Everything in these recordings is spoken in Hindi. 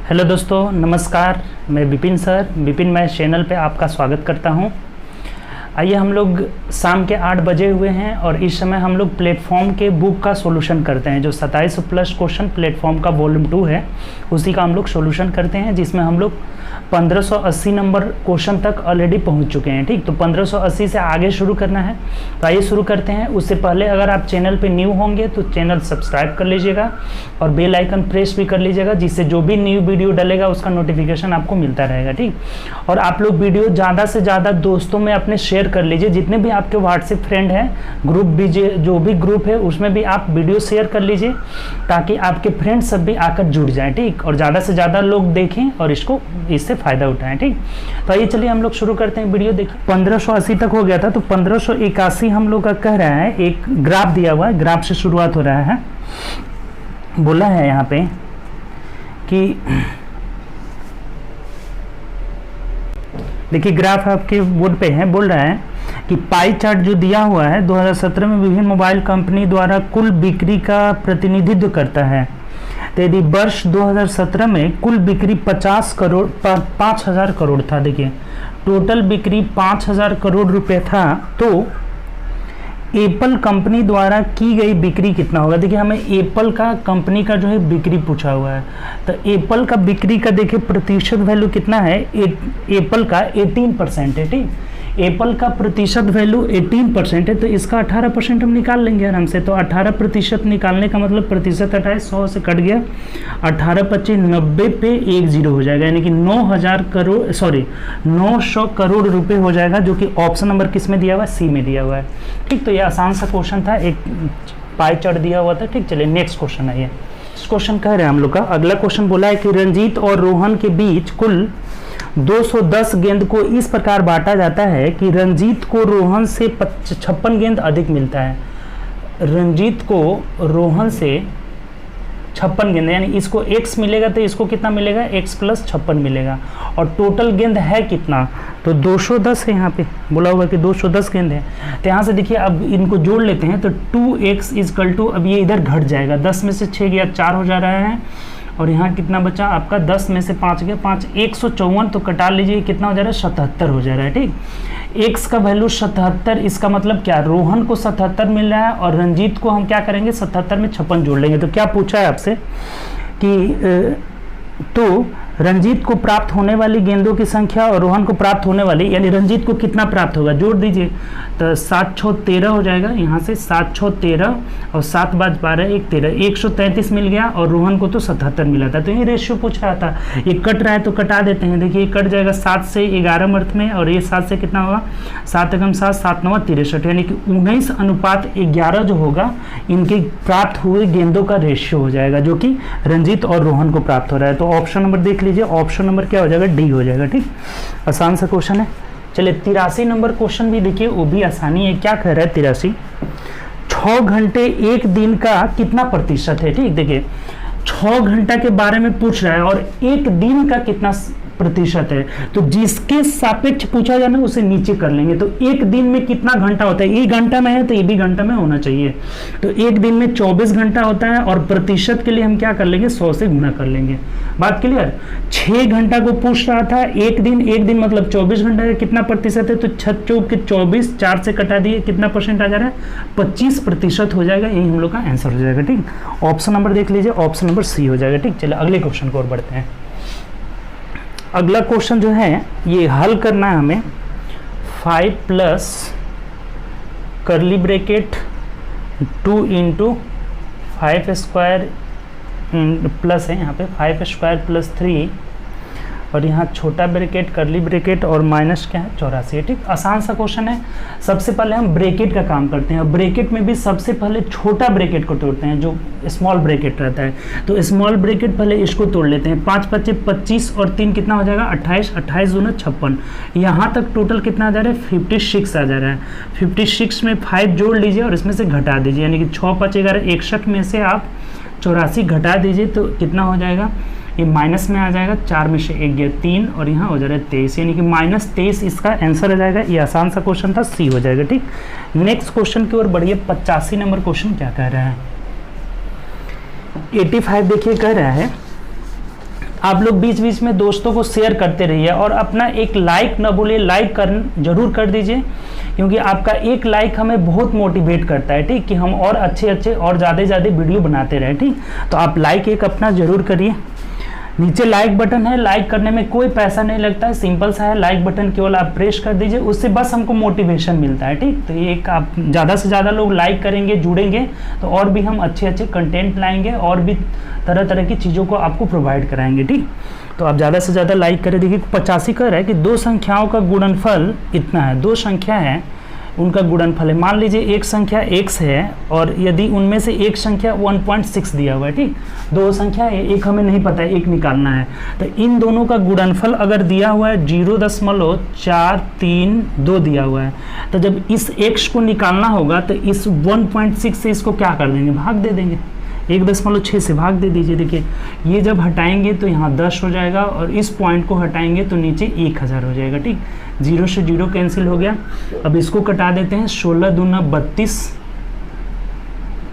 हेलो दोस्तों, नमस्कार। मैं Vipin sir, Vipin math channel पे आपका स्वागत करता हूं। आइए, हम लोग शाम के 8 बजे हुए हैं और इस समय हम लोग प्लेटफॉर्म के बुक का सॉल्यूशन करते हैं। जो 27 प्लस क्वेश्चन प्लेटफॉर्म का वॉल्यूम 2 है, उसी का हम लोग सॉल्यूशन करते हैं, जिसमें हम लोग 1580 नंबर क्वेश्चन तक ऑलरेडी पहुंच चुके हैं। ठीक, तो 1580 से आगे शुरू करना है। तो आइए शुरू करते हैं। उससे पहले अगर आप चैनल पे न्यू होंगे तो चैनल सब्सक्राइब कर लीजिएगा और बेल आइकन प्रेस भी कर लीजिएगा, जिससे जो भी न्यू वीडियो डलेगा उसका नोटिफिकेशन आपको मिलता रहेगा। ठीक, और आप लोग वीडियो ज़्यादा से ज़्यादा दोस्तों में अपने शेयर कर लीजिए। जितने भी आपके व्हाट्सएप फ्रेंड हैं, ग्रुप भी जो भी ग्रुप है उसमें भी आप वीडियो शेयर कर लीजिए, ताकि आपके फ्रेंड सब भी आकर जुड़ जाएं। ठीक, और ज़्यादा से ज़्यादा लोग देखें और इससे फ़ायदा उठाएं। ठीक, तो आइए चलिए हम लोग शुरू करते हैं। वीडियो देखिए, 1580 तक हो गया था, तो 1581 हम लोग का कह रहा है। एक ग्राफ दिया हुआ है, ग्राफ से शुरुआत हो रहा है। बोला है यहाँ पे कि देखिए, ग्राफ आपके बोर्ड पे है। बोल रहा है कि पाई चार्ट जो दिया हुआ है 2017 में विभिन्न मोबाइल कंपनी द्वारा कुल बिक्री का प्रतिनिधित्व करता है। तो यदि वर्ष 2017 में कुल बिक्री 5,000 करोड़ था, देखिए टोटल बिक्री 5,000 करोड़ रुपए था, तो एप्पल कंपनी द्वारा की गई बिक्री कितना होगा। देखिए, हमें एप्पल का कंपनी का जो है बिक्री पूछा हुआ है। तो एप्पल का बिक्री का देखिए प्रतिशत वैल्यू कितना है। एप्पल का 18% है। ठीक, एप्पल का प्रतिशत वैल्यू 18% है, तो इसका 18% हम निकाल लेंगे आराम से। तो 18% निकालने का मतलब प्रतिशत 100 से कट गया, 18 25 90 पे 1 0 हो जाएगा, यानी कि 900 करोड़ रुपए हो जाएगा, जो कि ऑप्शन नंबर किस में दिया हुआ है, सी में दिया हुआ है। ठीक, तो ये आसान सा क्वेश्चन था, एक पाई चार्ट दिया हुआ था। ठीक, चलिए नेक्स्ट क्वेश्चन आइए। नेक्स्ट क्वेश्चन कह रहे हैं हम लोग का। अगला क्वेश्चन बोला है कि रंजीत और रोहन के बीच कुल 210 गेंद को इस प्रकार बांटा जाता है कि रंजीत को रोहन से 56 गेंद अधिक मिलता है। रंजीत को रोहन से 56 गेंद, यानी इसको x मिलेगा तो इसको कितना मिलेगा, x + 56 मिलेगा। और टोटल गेंद है कितना, तो 210 है। यहाँ पे बोला हुआ कि 210 गेंद है। तो यहाँ से देखिए, अब इनको जोड़ लेते हैं तो 2x = अब ये इधर घट जाएगा, 10 में से 6 गया 4 हो जा रहा है, और यहाँ कितना बचा आपका, 10 में से 5 गया 5, 154, तो कटा लीजिए, कितना हो जा रहा है, 77 हो जा रहा है। ठीक, x का वैल्यू 77, इसका मतलब क्या, रोहन को 77 मिल रहा है और रंजीत को हम क्या करेंगे, 77 में 56 जोड़ लेंगे। तो क्या पूछा है आपसे कि तो रंजीत को प्राप्त होने वाली गेंदों की संख्या और रोहन को प्राप्त होने वाली, यानी रंजीत को कितना प्राप्त होगा, जोड़ दीजिए। तो 7 6 13 हो जाएगा, यहाँ से 7 6 13 और 7 5 12 1 13, 133 मिल गया, और रोहन को तो 77 मिला था। तो ये रेशियो पूछ रहा था, ये कट रहा है तो कटा देते हैं। देखिए, ये कट जाएगा 7 से 11 अर्थ में, और ये 7 से कितना होगा, 7 × 7 7 9 63, यानी कि 19:11 जो होगा, इनके प्राप्त हुए गेंदों का रेशियो हो जाएगा, जो कि रंजीत और रोहन को प्राप्त हो रहा है। तो ऑप्शन नंबर देख लीजिए, ऑप्शन नंबर क्या हो जाएगा, डी हो जाएगा। ठीक, आसान सा क्वेश्चन है। चलिए 83 नंबर क्वेश्चन भी देखिए, वो भी आसानी है। क्या कह रहा है 83, 6 घंटे एक दिन का कितना प्रतिशत है। ठीक, देखिए 6 घंटा के बारे में पूछ रहा है और एक दिन का कितना प्रतिशत है, तो जिसके सापेक्ष पूछा जाना उसे नीचे कर लेंगे। तो एक दिन में कितना घंटा होता है, एक घंटा में है तो ये भी घंटा में होना चाहिए। तो एक दिन में 24 घंटा होता है, और प्रतिशत के लिए हम क्या कर लेंगे, 100 से गुना कर लेंगे। बात क्लियर। 6 घंटा को पूछ रहा था, एक दिन मतलब 24 घंटा का कितना प्रतिशत है, तो 6 चौक 24, 4 से कटा दिए, कितना परसेंट आ जा रहा है, 25% हो जाएगा। यही हम लोग का आंसर हो जाएगा। ठीक, ऑप्शन नंबर देख लीजिए, ऑप्शन नंबर सी हो जाएगा। ठीक, चलिए अगले क्वेश्चन को और बढ़ते हैं। अगला क्वेश्चन जो है ये हल करना है हमें। 5 + कर्ली ब्रैकेट 2 × 5² प्लस है, यहाँ पे 5² + 3, और यहाँ छोटा ब्रैकेट कर्ली ब्रैकेट और माइनस क्या है, 84। ठीक, आसान सा क्वेश्चन है। सबसे पहले हम ब्रैकेट का काम करते हैं, और ब्रैकेट में भी सबसे पहले छोटा ब्रैकेट को तोड़ते हैं, जो स्मॉल ब्रैकेट रहता है। तो स्मॉल ब्रैकेट पहले इसको तोड़ लेते हैं। 5 5 25 और 3 कितना हो जाएगा, 28, 28 दूना 56। यहाँ तक टोटल कितना आ जा रहा है, 56 आ जा रहा है। 56 में 5 जोड़ लीजिए और इसमें से घटा दीजिए, यानी कि 6 5 11 61 में से आप 84 घटा दीजिए, तो कितना हो जाएगा, ये माइनस में आ जाएगा। 4 में से 1 गया 3, और यहाँ हो जा रहा है 23, यानी कि -23 इसका आंसर हो जाएगा। ये आसान सा क्वेश्चन था, सी हो जाएगा। ठीक, नेक्स्ट क्वेश्चन की ओर बढ़िए। 85 नंबर क्वेश्चन क्या कह रहा है, 85 देखिए कह रहा है आप लोग बीच बीच में दोस्तों को शेयर करते रहिए और अपना एक लाइक ना भूलिए, लाइक कर जरूर कर दीजिए, क्योंकि आपका एक लाइक हमें बहुत मोटिवेट करता है, ठीक, कि हम और अच्छे अच्छे और ज़्यादा वीडियो बनाते रहें, ठीक। तो आप लाइक एक अपना जरूर करिए। नीचे लाइक बटन है, लाइक करने में कोई पैसा नहीं लगता है, सिंपल सा है, लाइक बटन केवल आप प्रेस कर दीजिए, उससे बस हमको मोटिवेशन मिलता है, ठीक। तो ये एक आप ज़्यादा से ज़्यादा लोग लाइक करेंगे, जुड़ेंगे, तो और भी हम अच्छे अच्छे कंटेंट लाएंगे और भी तरह तरह की चीज़ों को आपको प्रोवाइड कराएंगे, ठीक। तो आप ज़्यादा से ज़्यादा लाइक करें। देखिए 85 कर है कि दो संख्याओं का गुणनफल इतना है, दो संख्या है उनका गुणनफल है। मान लीजिए एक संख्या x है और यदि उनमें से एक संख्या 1.6 दिया हुआ है, ठीक। दो संख्या है, एक हमें नहीं पता है, एक निकालना है, तो इन दोनों का गुणनफल अगर दिया हुआ है 0.432 दिया हुआ है, तो जब इस x को निकालना होगा तो इस 1.6 से इसको क्या कर देंगे, भाग दे देंगे, 1.6 से भाग दे दीजिए। देखिए ये जब हटाएंगे तो यहाँ 10 हो जाएगा और इस पॉइंट को हटाएंगे तो नीचे 1000 हो जाएगा, ठीक। 0 से 0 कैंसिल हो गया। अब इसको कटा देते हैं, 16 दूना 32,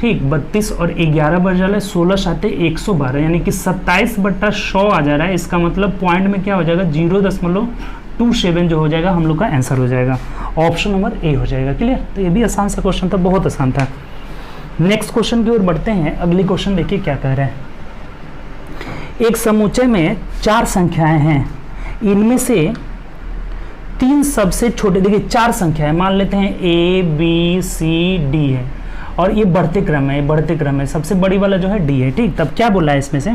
ठीक, 32 और 11 बच जा रहा है, 16 साते 112, यानी कि 27/100 आ जा रहा है। इसका मतलब पॉइंट में क्या हो जाएगा, 0.27 जो हो जाएगा हम लोग का आंसर हो जाएगा, ऑप्शन नंबर ए हो जाएगा। क्लियर। तो ये भी आसान सा क्वेश्चन था, बहुत आसान था। नेक्स्ट क्वेश्चन की ओर बढ़ते हैं। अगली क्वेश्चन देखिए क्या कह रहे हैं। एक समुच्चय में 4 संख्याएं हैं, इनमें से 3 सबसे छोटे, देखिए 4 संख्या है, मान लेते हैं A B C D है और ये बढ़ते क्रम है, बढ़ते क्रम है, सबसे बड़ी वाला जो है D है, ठीक। तब क्या बोला है इसमें से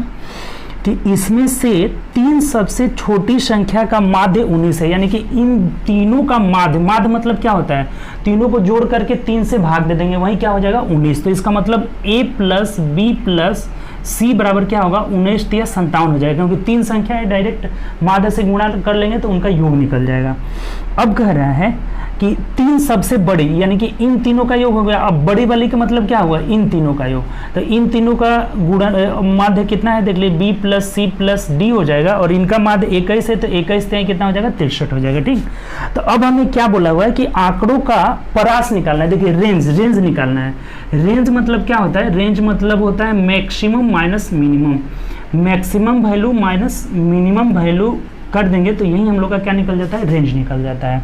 कि इसमें से 3 सबसे छोटी संख्या का माध्य 19 है, यानी कि इन तीनों का माध्य, माध्य मतलब क्या होता है, तीनों को जोड़ करके 3 से भाग दे देंगे, वही क्या हो जाएगा 19। तो इसका मतलब A + B + C बराबर क्या होगा 19 × 57 हो जाएगा, क्योंकि 3 संख्या है, डायरेक्ट माध्य से गुणा कर लेंगे तो उनका योग निकल जाएगा। अब कह रहा है कि 3 सबसे बड़ी, यानी कि इन तीनों का योग हो गया। अब बड़ी वाली का मतलब क्या हुआ, इन तीनों का योग, तो इन तीनों का गुणन माध्य कितना है, देख लिए B + C + D हो जाएगा और इनका माध्य 21 है, तो 21 से कितना हो जाएगा 63 हो जाएगा, ठीक। तो अब हमें क्या बोला हुआ है कि आंकड़ों का परास निकालना है। देखिए रेंज निकालना है। रेंज मतलब क्या होता है, रेंज मतलब होता है maximum minus minimum, maximum value minus minimum value कर देंगे तो यही हम लोग का क्या निकल जाता है, रेंज निकल जाता है।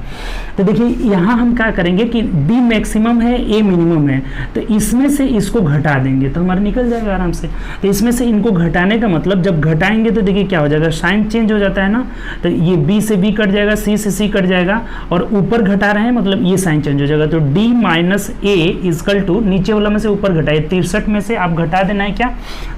तो देखिए यहाँ हम क्या करेंगे कि B मैक्सिमम है, A मिनिमम है, तो इसमें से इसको घटा देंगे तो हमारा निकल जाएगा आराम से। तो इसमें से इनको घटाने का मतलब, जब घटाएंगे तो देखिए क्या हो जाएगा, साइन चेंज हो जाता है ना, तो ये B से B कट जाएगा, C से C कट जाएगा और ऊपर घटा रहे हैं मतलब ये साइन चेंज हो जाएगा। तो D - A = नीचे वाला में से ऊपर घटाए, 63 में से आप घटा देना है क्या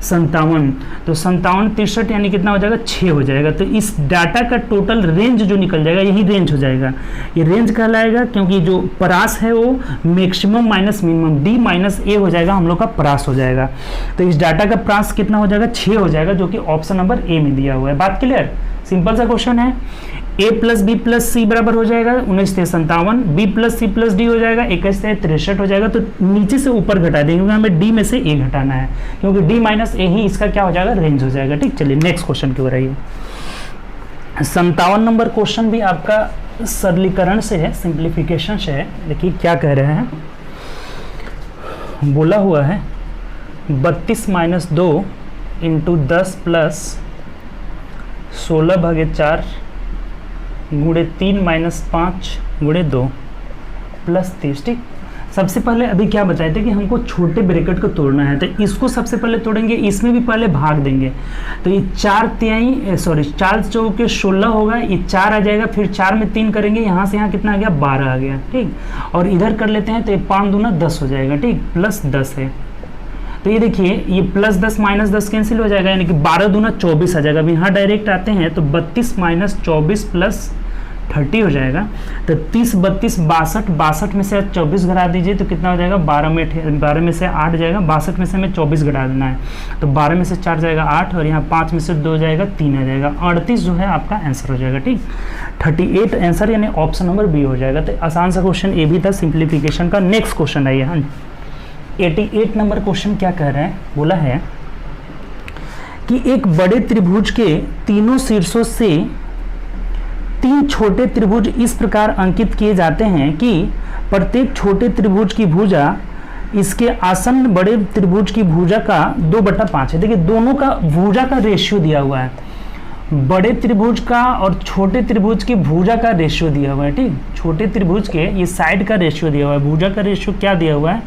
57, तो 57 63 यानी कितना हो जाएगा 6 हो जाएगा। तो इस डाटा का टोटल रेंज जो निकल जाएगा यही रेंज हो जाएगा, ये रेंज कहलाएगा, क्योंकि जो परास है वो maximum minus minimum, D - A हो जाएगा, हम लोग का परास हो जाएगा। तो इस डाटा का परास कितना हो जाएगा 6 हो जाएगा, जो कि ऑप्शन नंबर ए में दिया हुआ है। बात क्लियर, सिंपल सा क्वेश्चन है। A + B + C बराबर हो जाएगा 19 से 57, B + C + D हो जाएगा 21 से 63 हो जाएगा। तो नीचे से ऊपर घटा देंगे, क्योंकि हमें D में से A घटाना है, क्योंकि D - A ही इसका क्या हो जाएगा, रेंज हो जाएगा, ठीक। चलिए नेक्स्ट क्वेश्चन की ओर आइए। 57 नंबर क्वेश्चन भी आपका सरलीकरण से है, सिंप्लीफिकेशन से है। देखिए क्या कह रहे हैं, बोला हुआ है 32 - 2 × 10 + 16/4 × 3 - 5 × 2 + 30, ठीक। सबसे पहले अभी क्या बताए थे कि हमको छोटे ब्रैकेट को तोड़ना है, तो इसको सबसे पहले तोड़ेंगे, इसमें भी पहले भाग देंगे। तो ये 4 चौके 16 होगा, ये 4 आ जाएगा, फिर 4 में 3 करेंगे, यहाँ से यहाँ कितना आ गया 12 आ गया, ठीक। और इधर कर लेते हैं तो ये 5 दूना 10 हो जाएगा, ठीक, +10 है। तो ये देखिए ये +10 - 10 कैंसिल हो जाएगा, यानी कि 12 दूना 24 आ जाएगा। अब यहाँ डायरेक्ट आते हैं तो 32 - 24 + 30 हो जाएगा। तो 30 32 62, 62 में से 24 घटा दीजिए तो कितना हो जाएगा 12 में से 8 जाएगा, 62 में से हमें 24 घटा देना है, तो 12 में से 4 जाएगा 8 और यहाँ 5 में से 2 जाएगा 3 आ जाएगा, 38 जो है आपका आंसर हो जाएगा, ठीक। 38 आंसर यानी ऑप्शन नंबर बी हो जाएगा। तो आसान सा क्वेश्चन ये भी था सिंप्लीफिकेशन का। नेक्स्ट क्वेश्चन आइए। हाँ 88 नंबर क्वेश्चन क्या कह रहे हैं, बोला है कि एक बड़े त्रिभुज के तीनों शीर्षों से 3 छोटे त्रिभुज इस प्रकार अंकित किए जाते हैं कि प्रत्येक छोटे त्रिभुज की भुजा इसके आसन्न बड़े त्रिभुज की भुजा का 2/5 है। देखिए दोनों का भुजा का रेशियो दिया हुआ है, बड़े त्रिभुज का और छोटे त्रिभुज की भुजा का रेशियो दिया हुआ है। ठीक, छोटे त्रिभुज के ये साइड का रेशियो दिया हुआ है, भुजा का रेशियो क्या दिया हुआ है,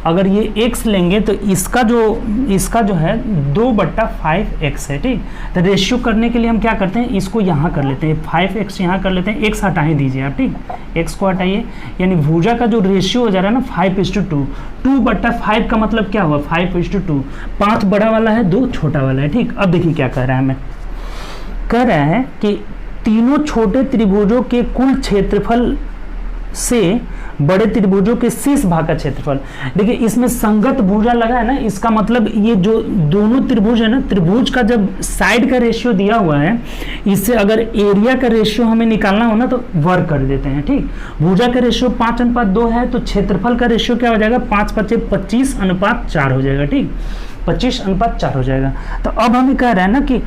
अगर ये x लेंगे तो इसका जो है 2/5x है। ठीक, तो रेशियो करने के लिए हम क्या करते हैं, इसको यहाँ कर लेते हैं, 5x यहाँ कर लेते हैं, x हटा ही दीजिए आप। ठीक, x को हटाइए, यानी भुजा का जो रेशियो हो जा रहा है ना 5:2, 2/5 का मतलब क्या हुआ 5:2, 5 बड़ा वाला है 2 छोटा वाला है। ठीक, अब देखिए क्या कह रहा है, हमें कह रहा है कि तीनों छोटे त्रिभुजों के कुल क्षेत्रफल से बड़े त्रिभुजों के शेष भाग का क्षेत्रफल। देखिए इसमें संगत भुजा लगा है ना, इसका मतलब ये जो दोनों त्रिभुज है ना, त्रिभुज का जब साइड का रेशियो दिया हुआ है, इससे अगर एरिया का रेशियो हमें निकालना हो ना तो वर्ग कर देते हैं। ठीक, भुजा का रेशियो 5:2 है, तो क्षेत्रफल का रेशियो क्या हो जाएगा 5:25:4 हो जाएगा। ठीक, 25:4 हो जाएगा। तो अब हमें कह रहा है ना कि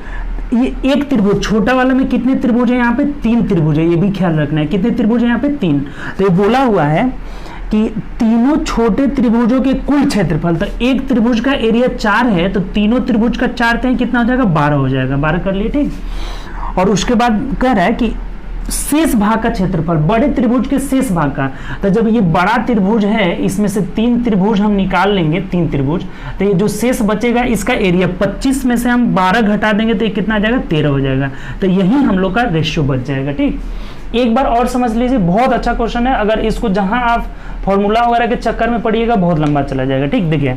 ये एक त्रिभुज, छोटा वाला में कितने त्रिभुज है, यहाँ पे 3 त्रिभुज है, ये भी ख्याल रखना है, कितने त्रिभुज है यहाँ पे 3। तो ये बोला हुआ है कि तीनों छोटे त्रिभुजों के कुल क्षेत्रफल, तो एक त्रिभुज का एरिया 4 है, तो तीनों त्रिभुज का 4 हैं कितना हो जाएगा 12 हो जाएगा, 12 कर लिए। ठीक, और उसके बाद कह रहा है कि शेष भाग का क्षेत्रफल, बड़े त्रिभुज के शेष भाग का, तो जब ये बड़ा त्रिभुज है इसमें से 3 त्रिभुज हम निकाल लेंगे, 3 त्रिभुज, तो ये जो शेष बचेगा इसका एरिया 25 में से हम 12 घटा देंगे तो ये कितना आ जाएगा 13 हो जाएगा। तो यही हम लोग का रेशियो बच जाएगा। ठीक, एक बार और समझ लीजिए, बहुत अच्छा क्वेश्चन है, अगर इसको जहां आप फॉर्मूला वगैरह के चक्कर में पड़िएगा बहुत लंबा चला जाएगा। ठीक, देखिए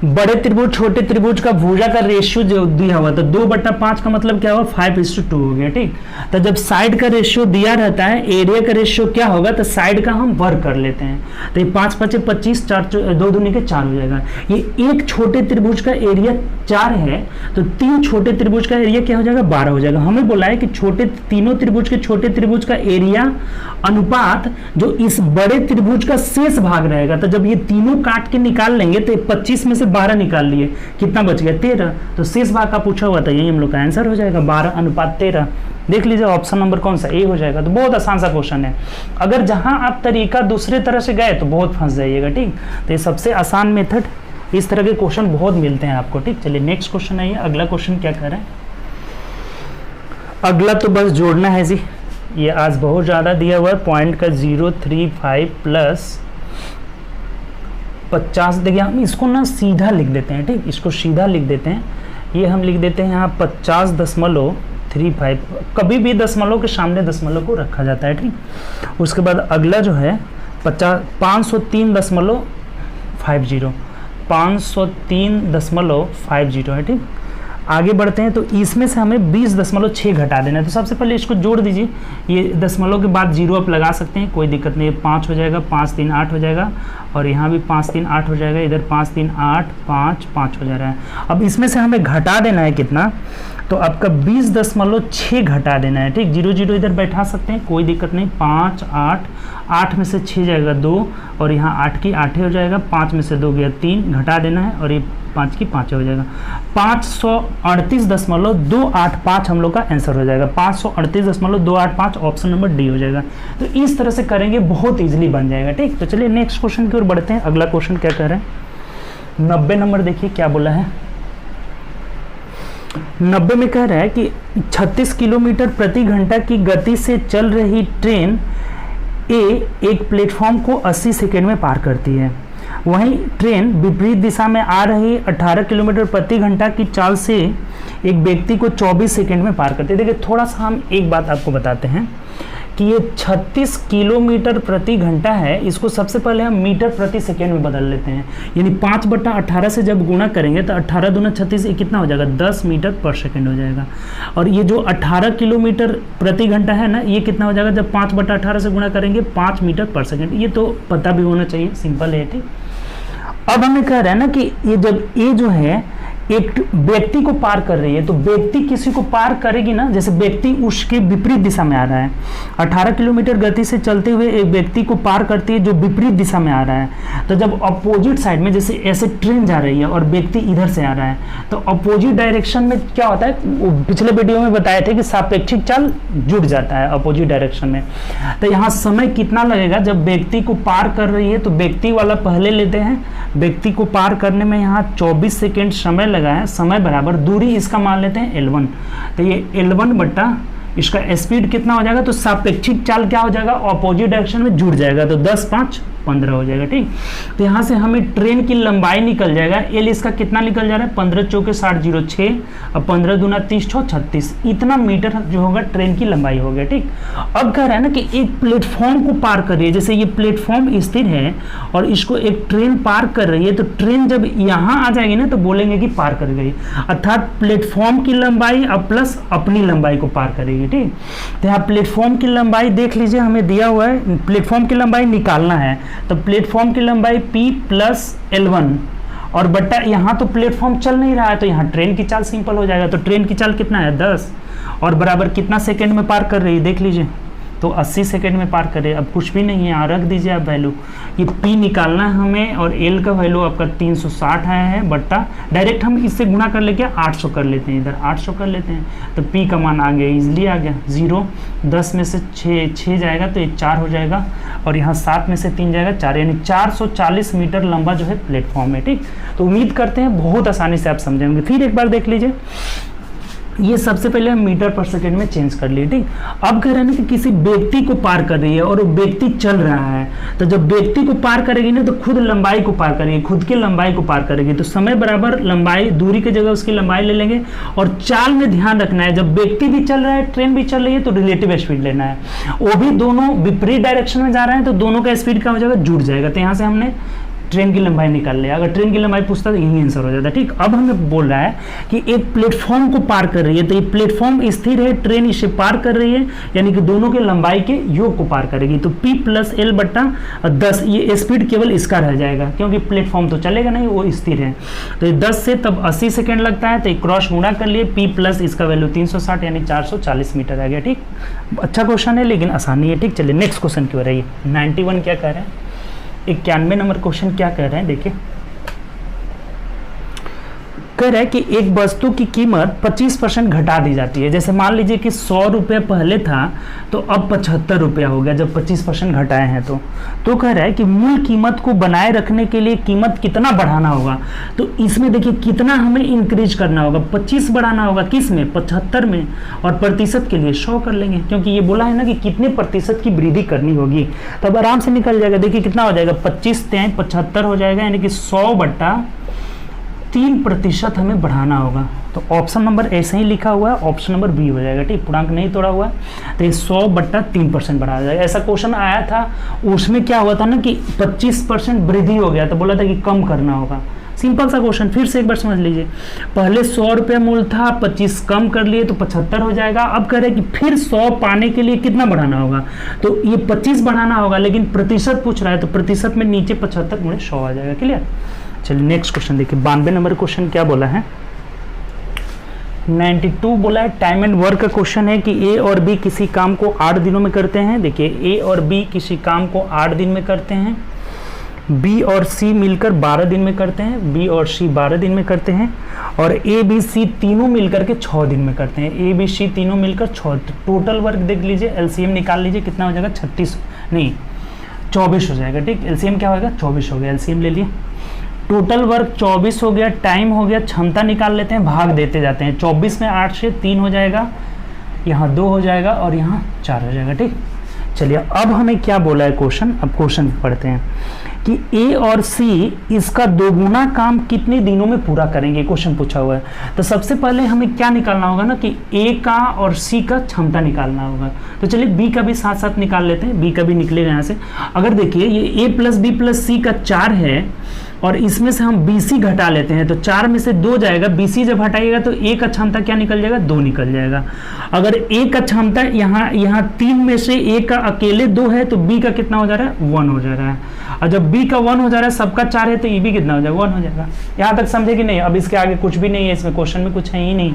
बड़े त्रिभुज छोटे त्रिभुज का भुजा का रेशियो जो दिया हुआ, तो 2/5 का मतलब क्या हुआ 5:2 हो गया। ठीक, तो जब साइड का रेशियो दिया रहता है, एरिया का रेशियो क्या होगा, तो साइड का हम वर्ग कर लेते हैं, तो ये 5×5 = 25, 2 दूनी के 4 हो जाएगा। ये एक छोटे त्रिभुज का एरिया 4 है, तो 3 छोटे त्रिभुज का एरिया क्या हो जाएगा 12 हो जाएगा। हमें बोला है कि तीनों त्रिभुज के छोटे त्रिभुज का एरिया अनुपात जो इस बड़े त्रिभुज का शेष भाग रहेगा, तो जब ये तीनों काट के निकाल लेंगे तो 25 में से 12 निकाल लिए, कितना बच गया 13, तो शेष भाग का पूछा हुआ था, यही हम लोग का आंसर हो जाएगा 12:13। देख लीजिए ऑप्शन नंबर कौन सा, ए हो जाएगा। तो बहुत आसान सा क्वेश्चन है, अगर जहां आप तरीका दूसरे तरह से गए तो बहुत फंस जाइएगा। ठीक, तो ये सबसे आसान मेथड, इस तरह के क्वेश्चन बहुत मिलते हैं आपको। ठीक, चलिए नेक्स्ट क्वेश्चन आइए, अगला क्वेश्चन क्या कह रहे हैं, अगला तो बस जोड़ना है जी, ये आज बहुत ज़्यादा दिया हुआ है, पॉइंट का 035 + 50। देखिए हम इसको ना सीधा लिख देते हैं। ठीक, इसको सीधा लिख देते हैं, ये हम लिख देते हैं यहाँ 50.35, कभी भी दशमलव के सामने दशमलव को रखा जाता है। ठीक, उसके बाद अगला जो है 503.50, 503.50 है। ठीक, आगे बढ़ते हैं, तो इसमें से हमें 20.6 घटा देना है। तो सबसे पहले इसको जोड़ दीजिए, ये दशमलव के बाद 0 आप लगा सकते हैं, कोई दिक्कत नहीं है। 5 हो जाएगा, 5 3 8 हो जाएगा, और यहाँ भी 5 3 8 हो जाएगा, इधर 5 3 8 5 5 हो जा रहा है। अब इसमें से हमें घटा देना है कितना, तो आपका 20.6 घटा देना है। ठीक, 0 0 इधर बैठा सकते हैं, कोई दिक्कत नहीं। 5 8 8 में से 6 जाएगा 2, और यहाँ 8 की 8 हो जाएगा, 5 में से 2 गया 3, घटा देना है, और ये 5 की 5 हो जाएगा। 538.285 हम लोग का आंसर हो जाएगा, 538.285, ऑप्शन नंबर डी हो जाएगा। तो इस तरह से करेंगे, बहुत इजीली बन जाएगा। ठीक, तो चलिए नेक्स्ट क्वेश्चन की ओर बढ़ते हैं। अगला क्वेश्चन क्या कह रहे हैं, 90 नंबर देखिए क्या बोला है। 90 में कह रहा है कि 36 किलोमीटर प्रति घंटा की गति से चल रही ट्रेन ए एक प्लेटफॉर्म को 80 सेकेंड में पार करती है, वहीं ट्रेन विपरीत दिशा में आ रही 18 किलोमीटर प्रति घंटा की चाल से एक व्यक्ति को 24 सेकेंड में पार करती है। देखिए थोड़ा सा हम एक बात आपको बताते हैं कि ये 36 किलोमीटर प्रति घंटा है, इसको सबसे पहले हम मीटर प्रति सेकेंड में बदल लेते हैं, यानी 5/18 से जब गुणा करेंगे तो 18 दूना 36, ये कितना हो जाएगा 10 मीटर पर सेकेंड हो जाएगा। और ये जो 18 किलोमीटर प्रति घंटा है ना, ये कितना हो जाएगा जब 5/18 से गुणा करेंगे 5 मीटर पर सेकेंड। ये तो पता भी होना चाहिए, सिंपल है। ठीक, अब हमें कह रहा है ना कि ये जब ये जो है एक व्यक्ति को पार कर रही है, तो व्यक्ति किसी को पार करेगी ना, जैसे व्यक्ति उसके विपरीत दिशा में आ रहा है, 18 किलोमीटर गति से चलते हुए एक व्यक्ति को पार करती है जो विपरीत दिशा में आ रहा है। तो जब अपोजिट साइड में, जैसे ऐसे ट्रेन जा रही है और व्यक्ति इधर से आ रहा है, तो अपोजिट डायरेक्शन में क्या होता है, पिछले वीडियो में बताए थे कि सापेक्षिक चाल जुड़ जाता है अपोजिट डायरेक्शन में। तो यहाँ समय कितना लगेगा, जब व्यक्ति को पार कर रही है तो व्यक्ति वाला पहले लेते हैं, व्यक्ति को पार करने में यहाँ 24 सेकेंड समय लगा है, समय बराबर दूरी इसका मान लेते हैं L1। तो तो ये L1 बट्टा इसका स्पीड कितना हो जाएगा, तो सापेक्षिक चाल क्या हो जाएगा, ऑपोजिट डायरेक्शन में जुड़ जाएगा, तो 10 5 15 हो जाएगा। ठीक, तो यहाँ से हमें ट्रेन की लंबाई निकल जाएगा, एल इसका कितना निकल जा रहा है, 15 चौके 60 0 6 और 15 दूना 30 6 36, इतना मीटर जो होगा ट्रेन की लंबाई हो गया। ठीक, अब कह रहा है ना कि एक प्लेटफॉर्म को पार कर रही है, जैसे ये प्लेटफॉर्म स्थिर है और इसको एक ट्रेन पार कर रही है, तो ट्रेन जब यहाँ आ जाएगी ना तो बोलेंगे कि पार कर गई, अर्थात प्लेटफॉर्म की लंबाई अब प्लस अपनी लंबाई को पार करेगी। ठीक, तो यहाँ प्लेटफॉर्म की लंबाई देख लीजिए, हमें दिया हुआ है प्लेटफॉर्म की लंबाई निकालना है, तो प्लेटफॉर्म की लंबाई P प्लस L1 और बट्टा यहाँ तो प्लेटफॉर्म चल नहीं रहा है, तो यहाँ ट्रेन की चाल सिंपल हो जाएगा, तो ट्रेन की चाल कितना है 10 और बराबर कितना सेकंड में पार कर रही है देख लीजिए, तो 80 सेकंड में पार करे। अब कुछ भी नहीं है, यहाँ रख दीजिए आप वैल्यू, ये P निकालना है हमें और L का वैल्यू आपका 360 आया है, बट्टा डायरेक्ट हम इससे गुणा कर लेके 800 कर लेते हैं, इधर 800 कर लेते हैं, तो P का मान आ गया, इजली आ गया 0, 10 में से 6 जाएगा तो ये 4 हो जाएगा और यहाँ 7 में से 3 जाएगा 4, यानी 440 मीटर लंबा जो है प्लेटफॉर्म है। ठीक, तो उम्मीद करते हैं बहुत आसानी से आप समझेंगे। फिर एक बार देख लीजिए, ये सबसे पहले हम मीटर पर सेकंड में चेंज कर लिए। ठीक, अब कह रहे हैं ना कि किसी व्यक्ति को पार कर रही है और वो व्यक्ति चल रहा है, तो जब व्यक्ति को पार करेगी ना तो खुद लंबाई को पार करेगी, खुद की लंबाई को पार करेगी, तो समय बराबर लंबाई, दूरी की जगह उसकी लंबाई ले लेंगे और चाल में ध्यान रखना है, जब व्यक्ति भी चल रहा है ट्रेन भी चल रही है तो रिलेटिव स्पीड लेना है, वो भी दोनों विपरीत डायरेक्शन में जा रहे हैं तो दोनों का स्पीड क्या हो जाएगा, जुड़ जाएगा। तो यहाँ से हमने ट्रेन की लंबाई निकाल लिया, अगर ट्रेन की लंबाई पूछता तो यही आंसर हो जाता। ठीक, अब हमें बोल रहा है कि एक प्लेटफॉर्म को पार कर रही है, तो ये प्लेटफॉर्म स्थिर है, ट्रेन इसे पार कर रही है, यानी कि दोनों के लंबाई के योग को पार करेगी, तो P प्लस L बट्टा 10, ये स्पीड केवल इसका रह जाएगा क्योंकि प्लेटफॉर्म तो चलेगा नहीं, वो स्थिर है, तो ये 10 से तब 80 सेकेंड लगता है, तो ये क्रॉस गुणा कर लिए, P प्लस इसका वैल्यू 360 यानी 440 मीटर आ गया। ठीक, अच्छा क्वेश्चन है लेकिन आसानी है। ठीक, चलिए नेक्स्ट क्वेश्चन की ओर आइए। 91 क्या कह रहे हैं, 91 नंबर क्वेश्चन क्या कह रहे हैं, देखिए कह रहा है कि एक वस्तु की कीमत 25% घटा दी जाती है, जैसे मान लीजिए कि 100 रुपये पहले था तो अब 75 रुपया हो गया जब 25% घटाए हैं, तो कह रहा है कि मूल कीमत को बनाए रखने के लिए कीमत कितना बढ़ाना होगा, तो इसमें देखिए कितना हमें इंक्रीज करना होगा, 25 बढ़ाना होगा, किस में 75 में, और प्रतिशत के लिए 100 कर लेंगे क्योंकि ये बोला है ना कि कितने प्रतिशत की वृद्धि करनी होगी, तो अब आराम से निकल जाएगा। देखिए कितना हो जाएगा, 25 × 75 हो जाएगा, यानी कि 100/3% हमें बढ़ाना होगा, तो ऑप्शन नंबर ऐसे ही लिखा हुआ है, ऑप्शन नंबर बी हो जाएगा। ठीक, पूर्णांक नहीं तोड़ा हुआ है, तो ये 100/3% बढ़ाया जाएगा। ऐसा क्वेश्चन आया था, उसमें क्या हुआ था ना कि 25% वृद्धि हो गया, तो बोला था कि कम करना होगा। सिंपल सा क्वेश्चन, फिर से एक बार समझ लीजिए, पहले 100 रुपये मूल्य था, 25 कम कर लिए तो 75 हो जाएगा। अब कह रहे हैं कि फिर 100 पाने के लिए कितना बढ़ाना होगा, तो ये 25 बढ़ाना होगा, लेकिन प्रतिशत पूछ रहा है तो प्रतिशत में नीचे 75 × 100 आ जाएगा। क्लियर, चलिए नेक्स्ट क्वेश्चन देखिए। 92 नंबर क्वेश्चन क्या बोला है, 92 बोला है टाइम एंड वर्क का क्वेश्चन है कि ए और बी किसी काम को 8 दिनों में करते हैं। देखिए ए और बी किसी काम को 8 दिन में करते हैं, बी और सी मिलकर 12 दिन में करते हैं, बी और सी 12 दिन में करते हैं, और ए बी सी तीनों मिलकर के 6 दिन में करते हैं। ए बी सी तीनों मिलकर 6, टोटल वर्क देख लीजिए, एलसीएम निकाल लीजिए, कितना हो जाएगा 24 हो जाएगा। ठीक, एलसीएम क्या होगा 24 हो गया, एलसीएम ले लिए, टोटल वर्क 24 हो गया, टाइम हो गया, क्षमता निकाल लेते हैं, भाग देते जाते हैं, 24 में 8 से 3 हो जाएगा, यहाँ 2 हो जाएगा और यहाँ 4 हो जाएगा। ठीक, चलिए अब हमें क्या बोला है क्वेश्चन, अब क्वेश्चन पढ़ते हैं कि ए और सी इसका दोगुना काम कितने दिनों में पूरा करेंगे, क्वेश्चन पूछा हुआ है। तो सबसे पहले हमें क्या निकालना होगा ना कि ए का और सी का क्षमता निकालना होगा, तो चलिए बी का भी साथ साथ निकाल लेते हैं, बी का भी निकलेगा यहाँ से। अगर देखिए ये ए प्लस बी प्लस सी का 4 है और इसमें से हम BC घटा लेते हैं तो 4 में से 2 जाएगा, BC जब हटाइएगा तो A का क्षमता क्या निकल जाएगा, 2 निकल जाएगा। अगर A का क्षमता यहाँ 3 में से A का अकेले 2 है तो B का कितना हो जा रहा है, 1 हो जा रहा है, और जब B का 1 हो जा रहा है, सबका 4 है तो E भी कितना हो जाएगा, 1 हो जाएगा। यहाँ तक समझे कि नहीं, अब इसके आगे कुछ भी नहीं है, इसमें क्वेश्चन में कुछ है ही नहीं।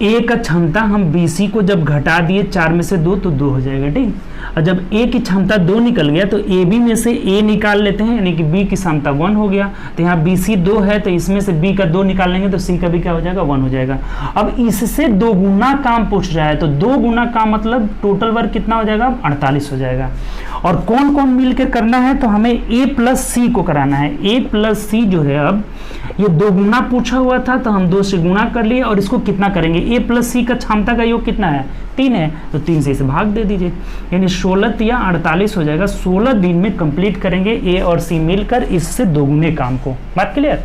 A का क्षमता हम BC को जब घटा दिए 4 में से 2 तो 2 हो जाएगा। ठीक, और जब A की क्षमता 2 निकल गया तो AB में से A निकाल लेते हैं, यानी कि B की क्षमता 1 हो गया, तो यहाँ BC 2 है तो इसमें से B का 2 निकाल लेंगे तो C का भी क्या हो जाएगा, 1 हो जाएगा। अब इससे 2 गुना काम पूछ रहा है तो 2 गुना काम मतलब टोटल वर्क कितना हो जाएगा, 48 हो जाएगा। और कौन कौन मिलकर करना है, तो हमें A प्लस C को कराना है। A प्लस C जो है अब ये 2 गुना पूछा हुआ था तो हम 2 से गुणा कर लिए और इसको कितना करेंगे, ए प्लस सी का क्षमता का योग कितना है 3 है, तो 3 से इसे भाग दे दीजिए, यानी 16 या 48 हो जाएगा। 16 दिन में कंप्लीट करेंगे ए और सी मिलकर इससे 2 गुने काम को। बात क्लियर,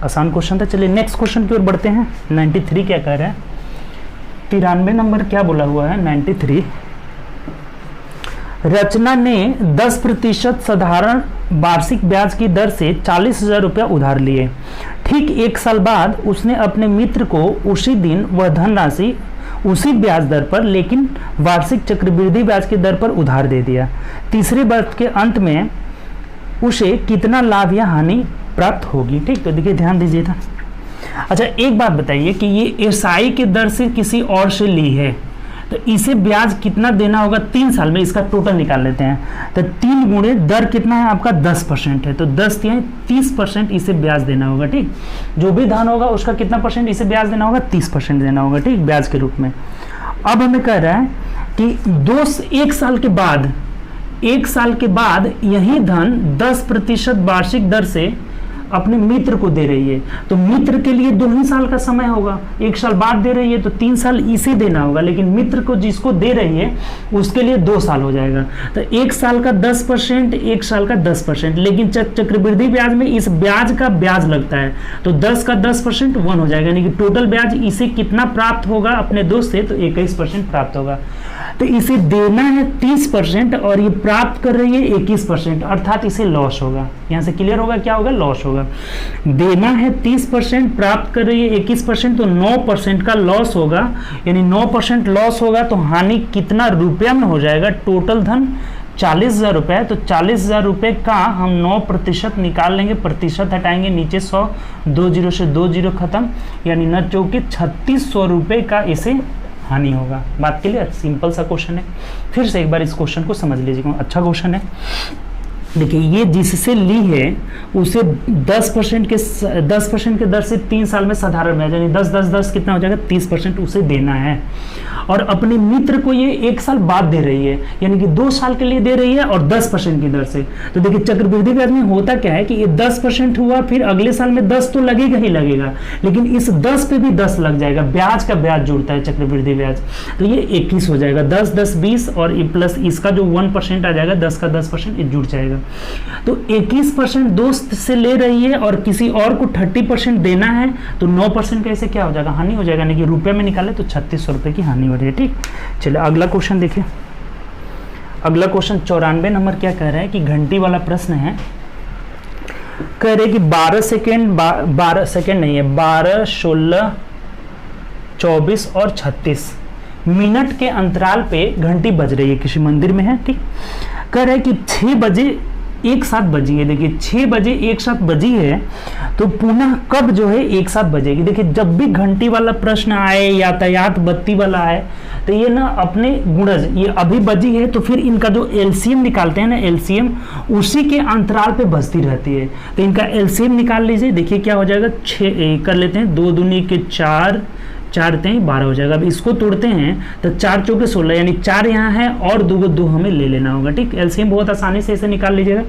आसान क्वेश्चन था। चलिए नेक्स्ट क्वेश्चन की ओर बढ़ते हैं। 93 क्या कह रहा है, 93 नंबर क्या बोला हुआ है 93। रचना ने 10% साधारण वार्षिक ब्याज की दर से 40,000 रुपया उधार लिए। ठीक 1 साल बाद उसने अपने मित्र को उसी दिन वह धनराशि उसी ब्याज दर पर लेकिन वार्षिक चक्रवृद्धि ब्याज की दर पर उधार दे दिया। तीसरे वर्ष के अंत में उसे कितना लाभ या हानि प्राप्त होगी। ठीक, तो देखिए ध्यान दीजिएगा। अच्छा एक बात बताइए कि ये एसआई की दर से किसी और से ली है तो इसे ब्याज कितना देना होगा 3 साल में, इसका टोटल निकाल लेते हैं। तो 3 गुणे दर कितना है आपका 10% है, तो 10 या 30% इसे ब्याज देना होगा। ठीक, जो भी धन होगा उसका कितना परसेंट इसे ब्याज देना होगा 30% देना होगा। ठीक, ब्याज के रूप में। अब हमें कह रहा है कि 1 साल के बाद यही धन 10% वार्षिक दर से अपने मित्र को दे रही है, तो मित्र के लिए 2 ही साल का समय होगा। 1 साल बाद दे रही है तो 3 साल इसे देना होगा, लेकिन मित्र को जिसको दे रही है उसके लिए 2 साल हो जाएगा। तो 1 साल का 10%, 1 साल का 10%, लेकिन चक्रवृद्धि ब्याज में इस ब्याज का ब्याज लगता है तो 10 का 10% 1 हो जाएगा, यानी कि टोटल ब्याज इसे कितना प्राप्त होगा अपने दोस्त से, तो 21% प्राप्त होगा। तो इसे देना है 30% और ये प्राप्त कर रही है 21%, अर्थात इसे लॉस होगा। यहाँ से क्लियर होगा क्या होगा, लॉस होगा। देना है 30%, प्राप्त कर रही है 21%, तो 9% का लॉस होगा, यानी 9% लॉस होगा तो हानि कितना रुपया में हो जाएगा, टोटल धन 40,000 रुपये। तो 40,000 रुपये का हम 9% निकाल लेंगे, प्रतिशत हटाएंगे नीचे 100, 2 0 से 2 0 खत्म, यानी न चौके 3600 रुपये का इसे हानि होगा। बात क्लियर, सिंपल सा क्वेश्चन है। फिर से एक बार इस क्वेश्चन को समझ लीजिएगा, अच्छा क्वेश्चन है। देखिए ये जिससे ली है उसे 10% के दर से 3 साल में साधारण ब्याज, यानी 10 कितना हो जाएगा 30% उसे देना है, और अपने मित्र को ये 1 साल बाद दे रही है, यानी कि 2 साल के लिए दे रही है और 10% की दर से। तो देखिए चक्रवृद्धि ब्याज में होता क्या है कि ये 10% हुआ, फिर अगले साल में 10 तो लगेगा ही लगेगा, लेकिन इस 10 पे भी 10 लग जाएगा, ब्याज का ब्याज जुड़ता है चक्रवृद्धि ब्याज, तो ये 21 हो जाएगा। 10 10 20 और प्लस इसका जो 1% आ जाएगा, 10 का 10% ये जुड़ जाएगा। तो 21% दोस्त से ले रही है और किसी और को 30% देना है, तो 9% कैसे क्या हो जाएगा, हानि हो जाएगा, यानी कि रुपये में निकाले तो 3600 रुपये की हानि हो रही है। ठीक, चलिए अगला क्वेश्चन देखिए। अगला क्वेश्चन 94 नंबर क्या कह रहा है कि घंटी वाला प्रश्न है। कह रहे कि 12 सेकेंड नहीं है, 12, 16, 24 और 36 मिनट के अंतराल पे घंटी बज रही है, किसी मंदिर में है। ठीक, कह रहे कि 6 बजे एक साथ बजी है। देखिए 6 बजे एक साथ बजी है तो पुनः कब जो है एक साथ बजेगी। देखिए जब भी घंटी वाला प्रश्न आए, यातायात बत्ती वाला आए, तो ये ना अपने गुणज, ये अभी बजी है तो फिर इनका जो एलसीएम निकालते हैं ना, एलसीएम उसी के अंतराल पे बजती रहती है। तो इनका एलसीएम निकाल लीजिए, देखिए क्या हो जाएगा, 6 कर लेते हैं, 2 दूनी के 4, 4 3 12 हो जाएगा। अब इसको तोड़ते हैं तो 4 चौके 16, यानी 4 यहाँ है और 2 हमें ले लेना होगा। ठीक, एलसीएम बहुत आसानी से इसे निकाल लीजिएगा।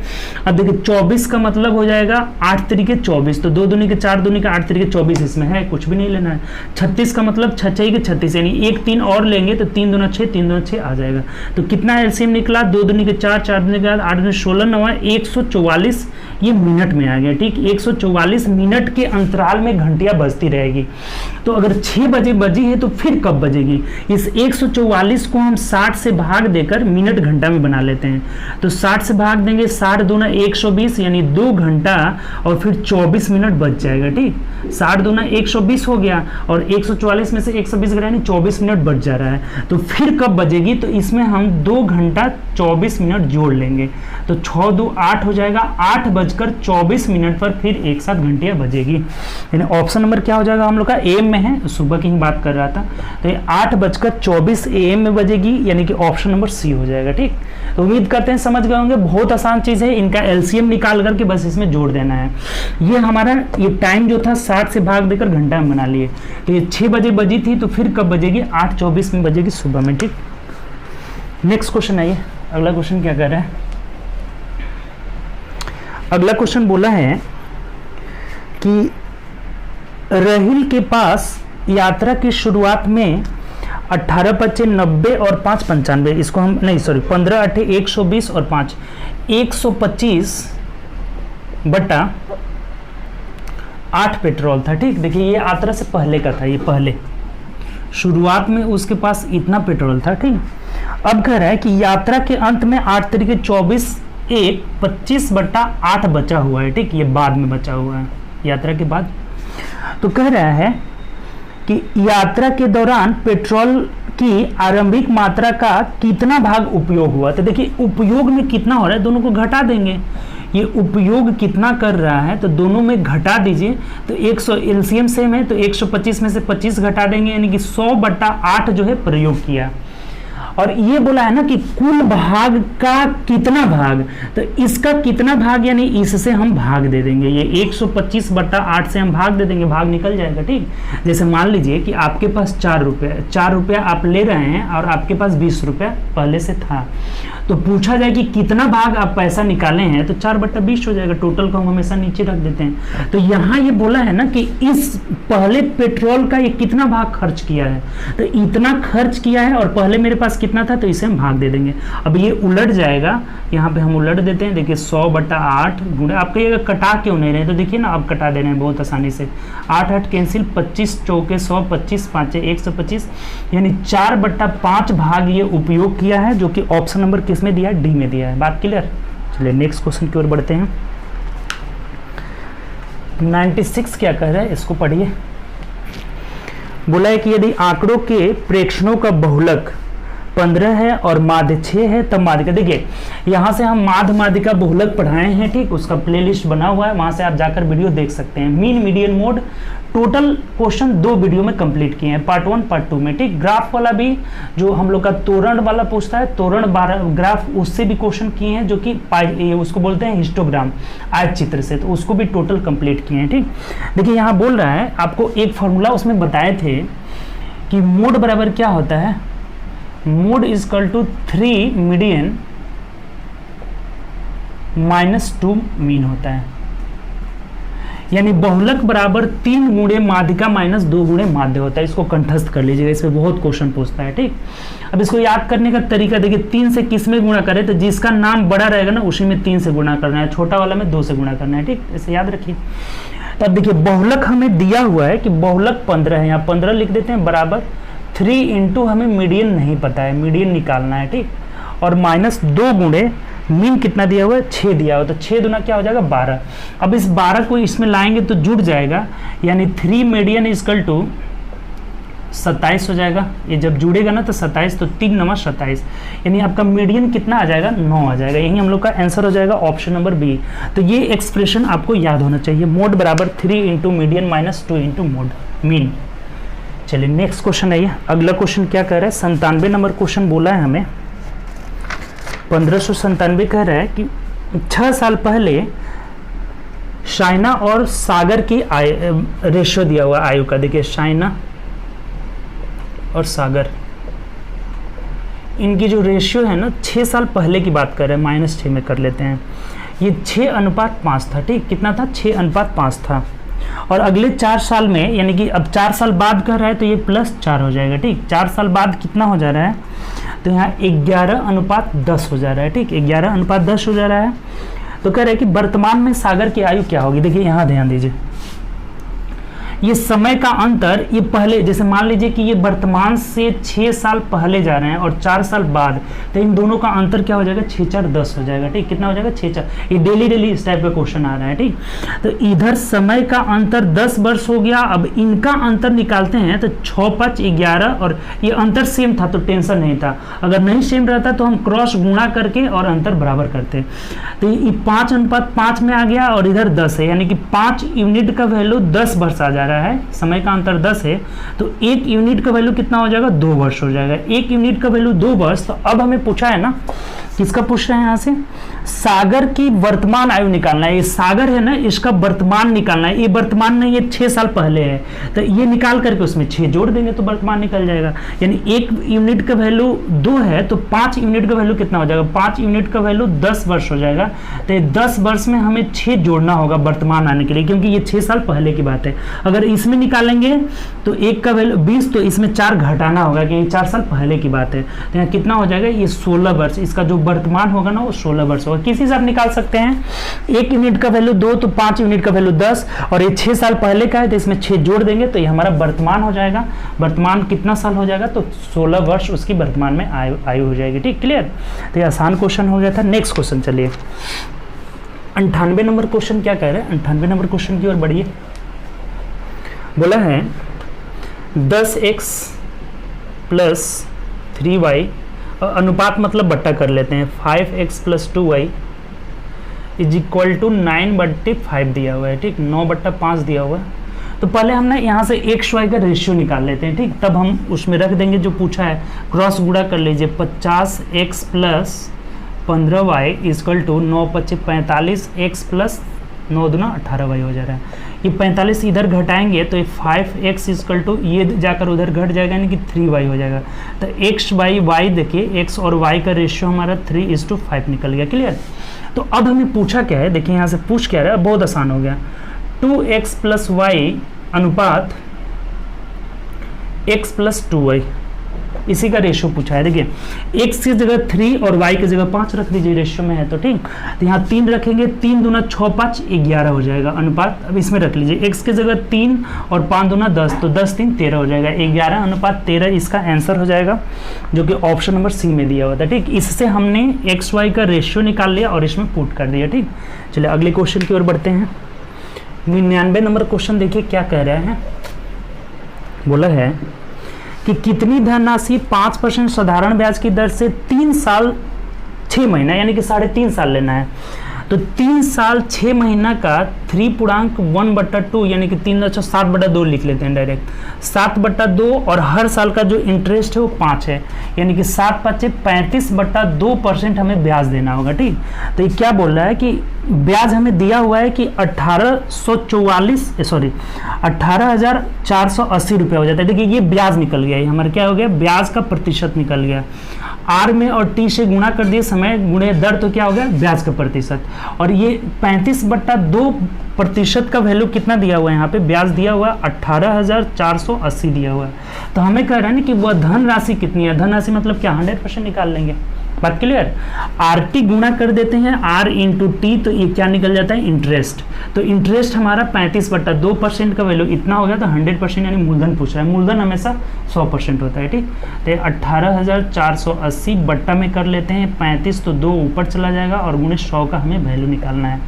अब देखिए 24 का मतलब हो जाएगा 8 तरीके 24, तो 2 दूनी के 4 दूनी के 8 तरीके 24, इसमें है कुछ भी नहीं लेना है। 36 का मतलब 6 के 36, यानी 1 3 और लेंगे तो 3 दूना 6, 3 दूना 6 आ जाएगा। तो कितना एलसीएम निकला, 2 दूनी के 4, 4 दूनी के 8 दूनी 16, 9 144, ये मिनट में आ गया। ठीक, 144 मिनट के अंतराल में घंटियां बजती रहेगी। तो अगर 6 बजे बजी है तो फिर कब बजेगी, इस 144 को हम 60 से भाग देकर मिनट घंटा में बना लेते हैं। तो 60 से भाग देंगे, 60 दूना 120, यानी 2 घंटा और फिर 24 मिनट बच जाएगा। ठीक, 60 दूना 120 हो गया और 144 में से 120 यानी 24 मिनट बच जा रहा है। तो फिर कब बजेगी, तो इसमें हम 2 घंटा 24 मिनट जोड़ लेंगे, तो 6 2 8 हो जाएगा। 8:24 पर फिर एक साथ घंटियां बजेगी, यानी ऑप्शन नंबर क्या हो जाएगा हम लोग का, एम में है, सुबह की बात कर रहा था, तो ये 8:24 AM में बजेगी, यानी कि ऑप्शन नंबर सी हो जाएगा। ठीक, तो उम्मीद करते हैं समझ गए होंगे, बहुत आसान चीज है, इनका एलसीएम निकाल करके बस इसमें जोड़ देना है। ये हमारा ये टाइम जो था 60 से भाग देकर घंटा में बना लिए, तो ये 6 बजे बजी थी, तो फिर कब बजेगी, 8:24 में बजेगी सुबह में। ठीक, नेक्स्ट क्वेश्चन आइए, अगला क्वेश्चन क्या कर रहा है। अगला क्वेश्चन बोला है कि राहिल के पास यात्रा की शुरुआत में 18 पच्चे 90 और 5 95, इसको हम नहीं सॉरी 15 8 120 और 5 125 बटा 8 पेट्रोल था। ठीक, देखिए ये यात्रा से पहले का था, ये पहले शुरुआत में उसके पास इतना पेट्रोल था। ठीक, अब कह रहा है कि यात्रा के अंत में 8 तरीके 24 1 25 बटा 8 बचा हुआ है। ठीक, ये बाद में बचा हुआ है, यात्रा के बाद। तो कह रहा है कि यात्रा के दौरान पेट्रोल की आरंभिक मात्रा का कितना भाग उपयोग हुआ। तो देखिए उपयोग में कितना हो रहा है, दोनों को घटा देंगे। ये उपयोग कितना कर रहा है तो दोनों में घटा दीजिए। तो 100 एलसीएम सेम है तो 125 में से 25 घटा देंगे, यानी कि 100 बटा 8 जो है प्रयोग किया। और ये बोला है ना कि कुल भाग का कितना भाग, तो इसका कितना भाग यानी इससे हम भाग दे देंगे। ये 125 बटा 8 से हम भाग दे देंगे, भाग निकल जाएगा। ठीक, जैसे मान लीजिए कि आपके पास 4 रुपया आप ले रहे हैं और आपके पास 20 रुपया पहले से था, तो पूछा जाए कि कितना भाग आप पैसा निकाले हैं, तो 4 बटा 20 हो जाएगा। टोटल को हम हमेशा नीचे रख देते हैं। तो यहाँ ये बोला है ना कि इस पहले पेट्रोल का ये कितना भाग खर्च किया है, तो इतना खर्च किया है और पहले मेरे पास कितना था, तो इसे हम भाग दे देंगे। अब ये उलट जाएगा, यहाँ पे हम उलट देते हैं। देखिए 100 बटा 8 गुणे, आप कहिएगा कटा क्यों नहीं रहे, तो देखिए ना आप कटा दे रहे हैं बहुत आसानी से। 8 8 कैंसिल, 25 चौके 100, 25 5 125, यानी 4 बटा 5 भाग ये उपयोग किया है, जो कि ऑप्शन नंबर किस में दिया है, डी में दिया है। बात क्लियर। चलिए नेक्स्ट क्वेश्चन की ओर बढ़ते हैं। 96 क्या कह रहा है, इसको पढ़िए। बोला है कि यदि आंकड़ों के प्रेक्षणों का बहुलक 15 है और माध्य 6 है तब माध्यिका। देखिए यहाँ से हम माध्य माध्यिका बहुलक पढ़ाए हैं। ठीक, उसका प्लेलिस्ट बना हुआ है, वहां से आप जाकर वीडियो देख सकते हैं। Mean median mode total question 2 video में कंप्लीट किए हैं, पार्ट 1 पार्ट 2 में। ठीक, ग्राफ वाला भी जो हम लोग का तोरण वाला पूछता है, तोरण ग्राफ, उससे भी क्वेश्चन किए हैं, जो कि उसको बोलते हैं हिस्टोग्राम, आयत चित्र से, तो उसको भी टोटल कंप्लीट किए हैं। ठीक, देखिए यहाँ बोल रहा है, आपको एक फॉर्मूला उसमें बताए थे कि मोड बराबर क्या होता है, mode is equal to 3 median minus 2 mean होता है। यानी बहुलक बराबर 3 गुणे माध्यिका माइनस 2 गुणे माध्य होता है। इसको कंठस्थ कर लीजिएगा, इसमें बहुत क्वेश्चन पूछता है। ठीक, अब इसको याद करने का तरीका देखिए, 3 से किस में गुणा करें, तो जिसका नाम बड़ा रहेगा ना उसी में 3 से गुणा करना है, छोटा वाला में 2 से गुणा करना है। ठीक, इसे याद रखिए। तो अब देखिए बहुलक हमें दिया हुआ है कि बहुलक 15 है, यहाँ 15 लिख देते हैं, बराबर 3 इंटू, हमें मीडियन नहीं पता है, मीडियन निकालना है। ठीक, और माइनस 2 गुणे मीन कितना दिया हुआ है, 6 दिया हुआ, तो 6 दूना क्या हो जाएगा 12। अब इस 12 को इसमें लाएंगे तो जुड़ जाएगा, यानी 3 मीडियन इक्वल टू 27 हो जाएगा। ये जब जुड़ेगा ना तो 27, तो 3 9 27, यानी आपका मीडियन कितना आ जाएगा, 9 आ जाएगा। यही हम लोग का आंसर हो जाएगा ऑप्शन नंबर बी। तो ये एक्सप्रेशन आपको याद होना चाहिए, मोड बराबर 3 into median minus 2 into mode mean. चलिए नेक्स्ट क्वेश्चन है ये। अगला क्वेश्चन क्या कह रहा है, 97 नंबर क्वेश्चन बोला है हमें। 1597 कह रहा है कि 6 साल पहले शाइना और सागर की रेशियो दिया हुआ आयु का। देखिए शाइना और सागर, इनकी जो रेशियो है ना 6 साल पहले की बात कर रहे हैं, -6 में कर लेते हैं। ये 6:5 था। ठीक, कितना था, 6:5 था। और अगले 4 साल में, यानी कि अब 4 साल बाद कर रहा है तो ये +4 हो जाएगा। ठीक, 4 साल बाद कितना हो जा रहा है, तो यहाँ 11:10 हो जा रहा है। ठीक, 11:10 हो जा रहा है। तो कह रहे हैं कि वर्तमान में सागर की आयु क्या होगी। देखिए यहाँ ध्यान दीजिए, ये समय का अंतर, ये पहले जैसे मान लीजिए कि ये वर्तमान से 6 साल पहले जा रहे हैं और 4 साल बाद, तो इन दोनों का अंतर क्या हो जाएगा, 6 4 10 हो जाएगा। ठीक, कितना हो जाएगा, 6 4। ये डेली इस टाइप का क्वेश्चन आ रहा है। ठीक, तो इधर समय का अंतर 10 वर्ष हो गया। अब इनका अंतर निकालते हैं तो 6 5 11, और ये अंतर सेम था तो टेंशन नहीं था। अगर नहीं सेम रहता तो हम क्रॉस गुणा करके और अंतर बराबर करते। तो ये 5:5 में आ गया और इधर 10 है, यानी कि 5 यूनिट का वैल्यू 10 वर्ष आ जा रहा है। समय का अंतर 10 है, तो 1 यूनिट का वैल्यू कितना हो जाएगा, 2 वर्ष हो जाएगा। 1 यूनिट का वैल्यू 2 वर्ष। तो अब हमें पूछा है ना किसका पूछ रहे हैं यहाँ से, सागर की वर्तमान आयु निकालना है। ये सागर है ना, इसका वर्तमान निकालना है। ये वर्तमान नहीं, ये 6 साल पहले है, तो ये निकाल करके उसमें 6 जोड़ देंगे तो वर्तमान निकल जाएगा। यानी 1 यूनिट का वैल्यू 2 है तो 5 यूनिट का वैल्यू कितना हो जाएगा, 5 यूनिट का वैल्यू 10 वर्ष हो जाएगा। तो 10 वर्ष में हमें 6 जोड़ना होगा वर्तमान आने के लिए, क्योंकि ये 6 साल पहले की बात है। अगर इसमें निकालेंगे तो 1 का वैल्यू 20, तो इसमें 4 घटाना होगा, क्योंकि 4 साल पहले की बात है। तो यहाँ कितना हो जाएगा, ये 16 वर्ष, इसका जो वर्तमान होगा ना वो 16 वर्ष होगा। किसी से आप निकाल सकते हैं, 1 यूनिट का वैल्यू 2 तो 5 यूनिट का वैल्यू 10, और ये 6 साल पहले का है तो इसमें 6 जोड़ देंगे तो ये हमारा वर्तमान हो जाएगा। वर्तमान कितना साल हो जाएगा, तो 16 वर्ष उसकी वर्तमान में आयु हो जाएगी। ठीक, क्लियर। तो ये आसान क्वेश्चन हो गया था। नेक्स्ट क्वेश्चन चलिए, 98 नंबर क्वेश्चन क्या कह रहे हैं, 98 नंबर क्वेश्चन की ओर बढ़िए। बोला है 10x प्लस 3y, अनुपात मतलब बट्टा कर लेते हैं, 5x plus 2y is equal to 9/5 दिया हुआ है। ठीक, 9/5 दिया हुआ है। तो पहले हम ना यहाँ से x y का रेशियो निकाल लेते हैं। ठीक, तब हम उसमें रख देंगे जो पूछा है, क्रॉस गुणा कर लीजिए। 50x plus 15y equal to 9×5 45x plus 9×2 18y हो जा रहा है। ये 45 इधर घटाएंगे तो ये 5x इजक्वल टू ये जाकर उधर घट जाएगा, यानी कि 3y हो जाएगा। तो x बाई y देखिए, x और y का रेशियो हमारा 3:5 निकल गया। क्लियर। तो अब हमें पूछा क्या है, देखिए यहाँ से पूछ क्या रहा है, बहुत आसान हो गया। 2x प्लस y अनुपात x प्लस 2y, इसी का रेशियो पूछा है। देखिए x की जगह 3 और y की जगह 5 रख दीजिए, रेशियो में है तो। ठीक, तो यहाँ 3 रखेंगे, 3 दूना 6 5 11 हो जाएगा अनुपात। अब इसमें रख लीजिए, x की जगह 3 और 5 दूना 10, तो 10 3 13 हो जाएगा। 11 अनुपात 13 इसका आंसर हो जाएगा, जो कि ऑप्शन नंबर सी में दिया हुआ था। ठीक, इससे हमने x y का रेशियो निकाल लिया और इसमें पुट कर दिया। ठीक, चलिए अगले क्वेश्चन की ओर बढ़ते हैं। 99 नंबर क्वेश्चन देखिए क्या कह रहा है। बोला है कि कितनी धनराशि 5% साधारण ब्याज की दर से 3 साल 6 महीना यानी कि 3.5 साल लेना है। तो 3 साल 6 महीना का 3.1/2 यानी कि 3.7/2 लिख लेते हैं डायरेक्ट। 7/2 और हर साल का जो इंटरेस्ट है वो 5 है, यानी कि 7×5 35/2% हमें ब्याज देना होगा। ठीक, तो ये क्या बोल रहा है कि ब्याज हमें दिया हुआ है कि 18,480 रुपये हो जाता है। देखिए ये ब्याज निकल गया, ये हमारा क्या हो गया, ब्याज का प्रतिशत निकल गया। आर में और टी से गुणा कर दिए, समय गुणे दर, तो क्या हो गया, ब्याज का प्रतिशत। और ये 35/2% का वैल्यू कितना दिया हुआ है, यहाँ पे ब्याज दिया हुआ है 18,480 दिया हुआ है। तो हमें कह रहा है ना कि वह धन राशि कितनी है, धन राशि मतलब क्या, 100% निकाल लेंगे। बात क्लियर। आर टी गुणा कर देते हैं, आर इंटू टी, तो ये क्या निकल जाता है, इंटरेस्ट। तो इंटरेस्ट हमारा 35/2% का वैल्यू इतना हो गया, तो 100% यानी मूलधन पूछ रहा है। मूलधन हमेशा 100% होता है। ठीक, तो 18,480 बट्टा में कर लेते हैं 35, तो 2 ऊपर चला जाएगा और गुणे 100 का हमें वैल्यू निकालना है।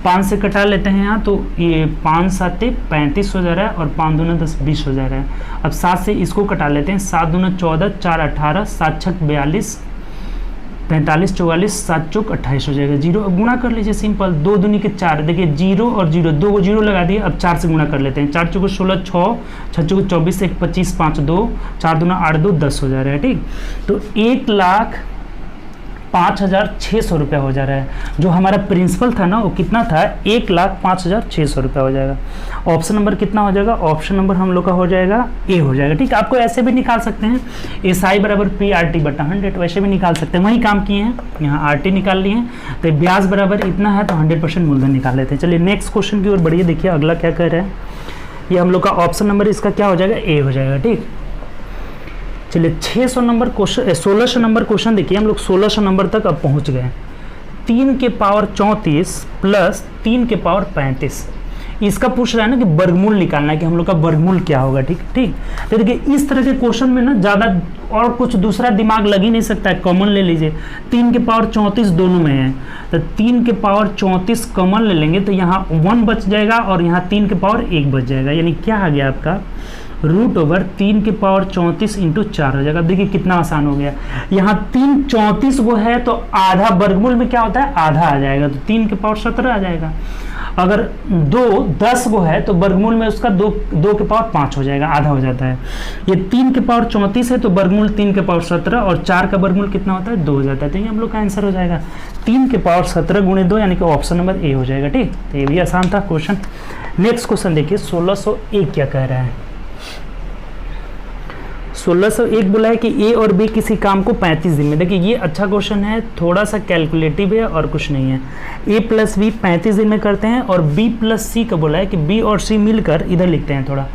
5 से कटा लेते हैं यहाँ, तो ये 5 7 35 हो जा रहा है और 5 दूना 10 20 हो जा रहा है। अब 7 से इसको कटा लेते हैं, 7 दूना 14 4 18 7 6 42 45 44 7 चौक 28 हो जाएगा। 0 अब गुणा कर लीजिए सिंपल, 2 दूनी के 4, देखिए 0 और 0 2 को 0 लगा दिए। अब 4 से गुणा कर लेते हैं, 4 चौको 16 6 6 चौको 24 1 25 5 2 4 दूना 8 2 10 हो जा रहा है। ठीक, तो 1,05,600 रुपया हो जा रहा है। जो हमारा प्रिंसिपल था ना वो कितना था, 1,05,600 रुपया हो जाएगा। ऑप्शन नंबर कितना हो जाएगा, ऑप्शन नंबर हम लोग का हो जाएगा ए हो जाएगा। ठीक, आपको ऐसे भी निकाल सकते हैं, SI बराबर PRT/100, वैसे भी निकाल सकते हैं। वही काम किए हैं, यहाँ RT निकाल लिए हैं, तो ब्याज बराबर इतना है तो 100% मूलधन निकाल लेते हैं। चलिए नेक्स्ट क्वेश्चन की ओर बढ़िए, देखिए अगला क्या कह रहा है। ये हम लोग का ऑप्शन नंबर इसका क्या हो जाएगा, ए हो जाएगा। ठीक, चलिए 600 नंबर क्वेश्चन, 1600 नंबर क्वेश्चन देखिए, हम लोग 1600 नंबर तक अब पहुंच गए। 3 के पावर 34 प्लस 3 के पावर 35, इसका पूछ रहा है ना कि वर्गमूल निकालना है कि हम लोग का वर्गमूल क्या होगा। ठीक, तो देखिए इस तरह के क्वेश्चन में ना ज़्यादा और कुछ दूसरा दिमाग लग ही नहीं सकता है, कॉमन ले लीजिए। 3 के पावर 34 दोनों में है, तो 3 के पावर 34 कॉमन ले लेंगे तो यहाँ 1 बच जाएगा और यहाँ 3 के पावर 1 बच जाएगा, यानी क्या आ गया आपका रूट ओवर 3 की पावर 34 इंटू 4 हो जाएगा। देखिए कितना आसान हो गया, यहाँ 3 34 वो है तो आधा वर्गमूल में क्या होता है, आधा आ जाएगा, तो 3 की पावर 17 आ जाएगा। अगर 2 10 वो है तो वर्गमूल में उसका 2 की पावर 5 हो जाएगा, आधा हो जाता है। ये 3 की पावर 34 है तो वर्गमूल 3 की पावर 17 और 4 का वर्गमूल कितना होता है, 2 हो जाता है। तो ये हम लोग का आंसर हो जाएगा 3 की पावर 17 गुणे 2, यानी कि ऑप्शन नंबर ए हो जाएगा। ठीक, तो ये भी आसान था क्वेश्चन। नेक्स्ट क्वेश्चन देखिए 1601 क्या कह रहा है। 1601 बोला है कि ए और बी किसी काम को 35 दिन में, देखिए ये अच्छा क्वेश्चन है, थोड़ा सा कैलकुलेटिव है और कुछ नहीं है। ए प्लस बी 35 दिन में करते हैं और बी प्लस सी का बोला है कि बी और सी मिलकर इधर लिखते हैं थोड़ा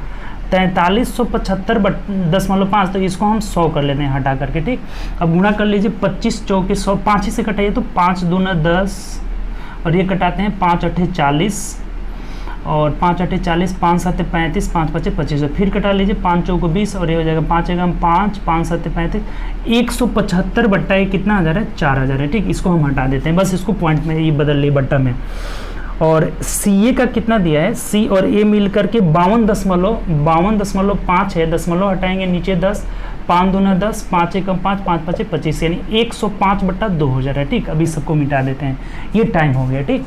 4375/10 तो इसको हम 100 कर लेते हैं हटा करके। ठीक, अब गुणा कर लीजिए 25 चौके 100, 5 ही से कटाइए तो 5 दूना 10 और ये कटाते हैं 5 अट्ठे 40 और 5 अट्ठे 40, 5 7 35, 5 5 25, फिर कटा लीजिए 5 चौको 20 और ये हो जाएगा 5 एकम 5, 5 7 35, 175 बट्टा ये कितना हज़ार है, 4000 है। ठीक, इसको हम हटा देते हैं, बस इसको पॉइंट में ये बदल लिए बट्टा में। और सी ए का कितना दिया है, सी और ए मिल करके 52.5 है, दशमलव हटाएंगे नीचे 10, 5 दूना 10, 5 एकम 5, 5 5 25, यानी 105/2 हो जा रहा है। ठीक, अभी सबको मिटा देते हैं, ये टाइम हो गया। ठीक,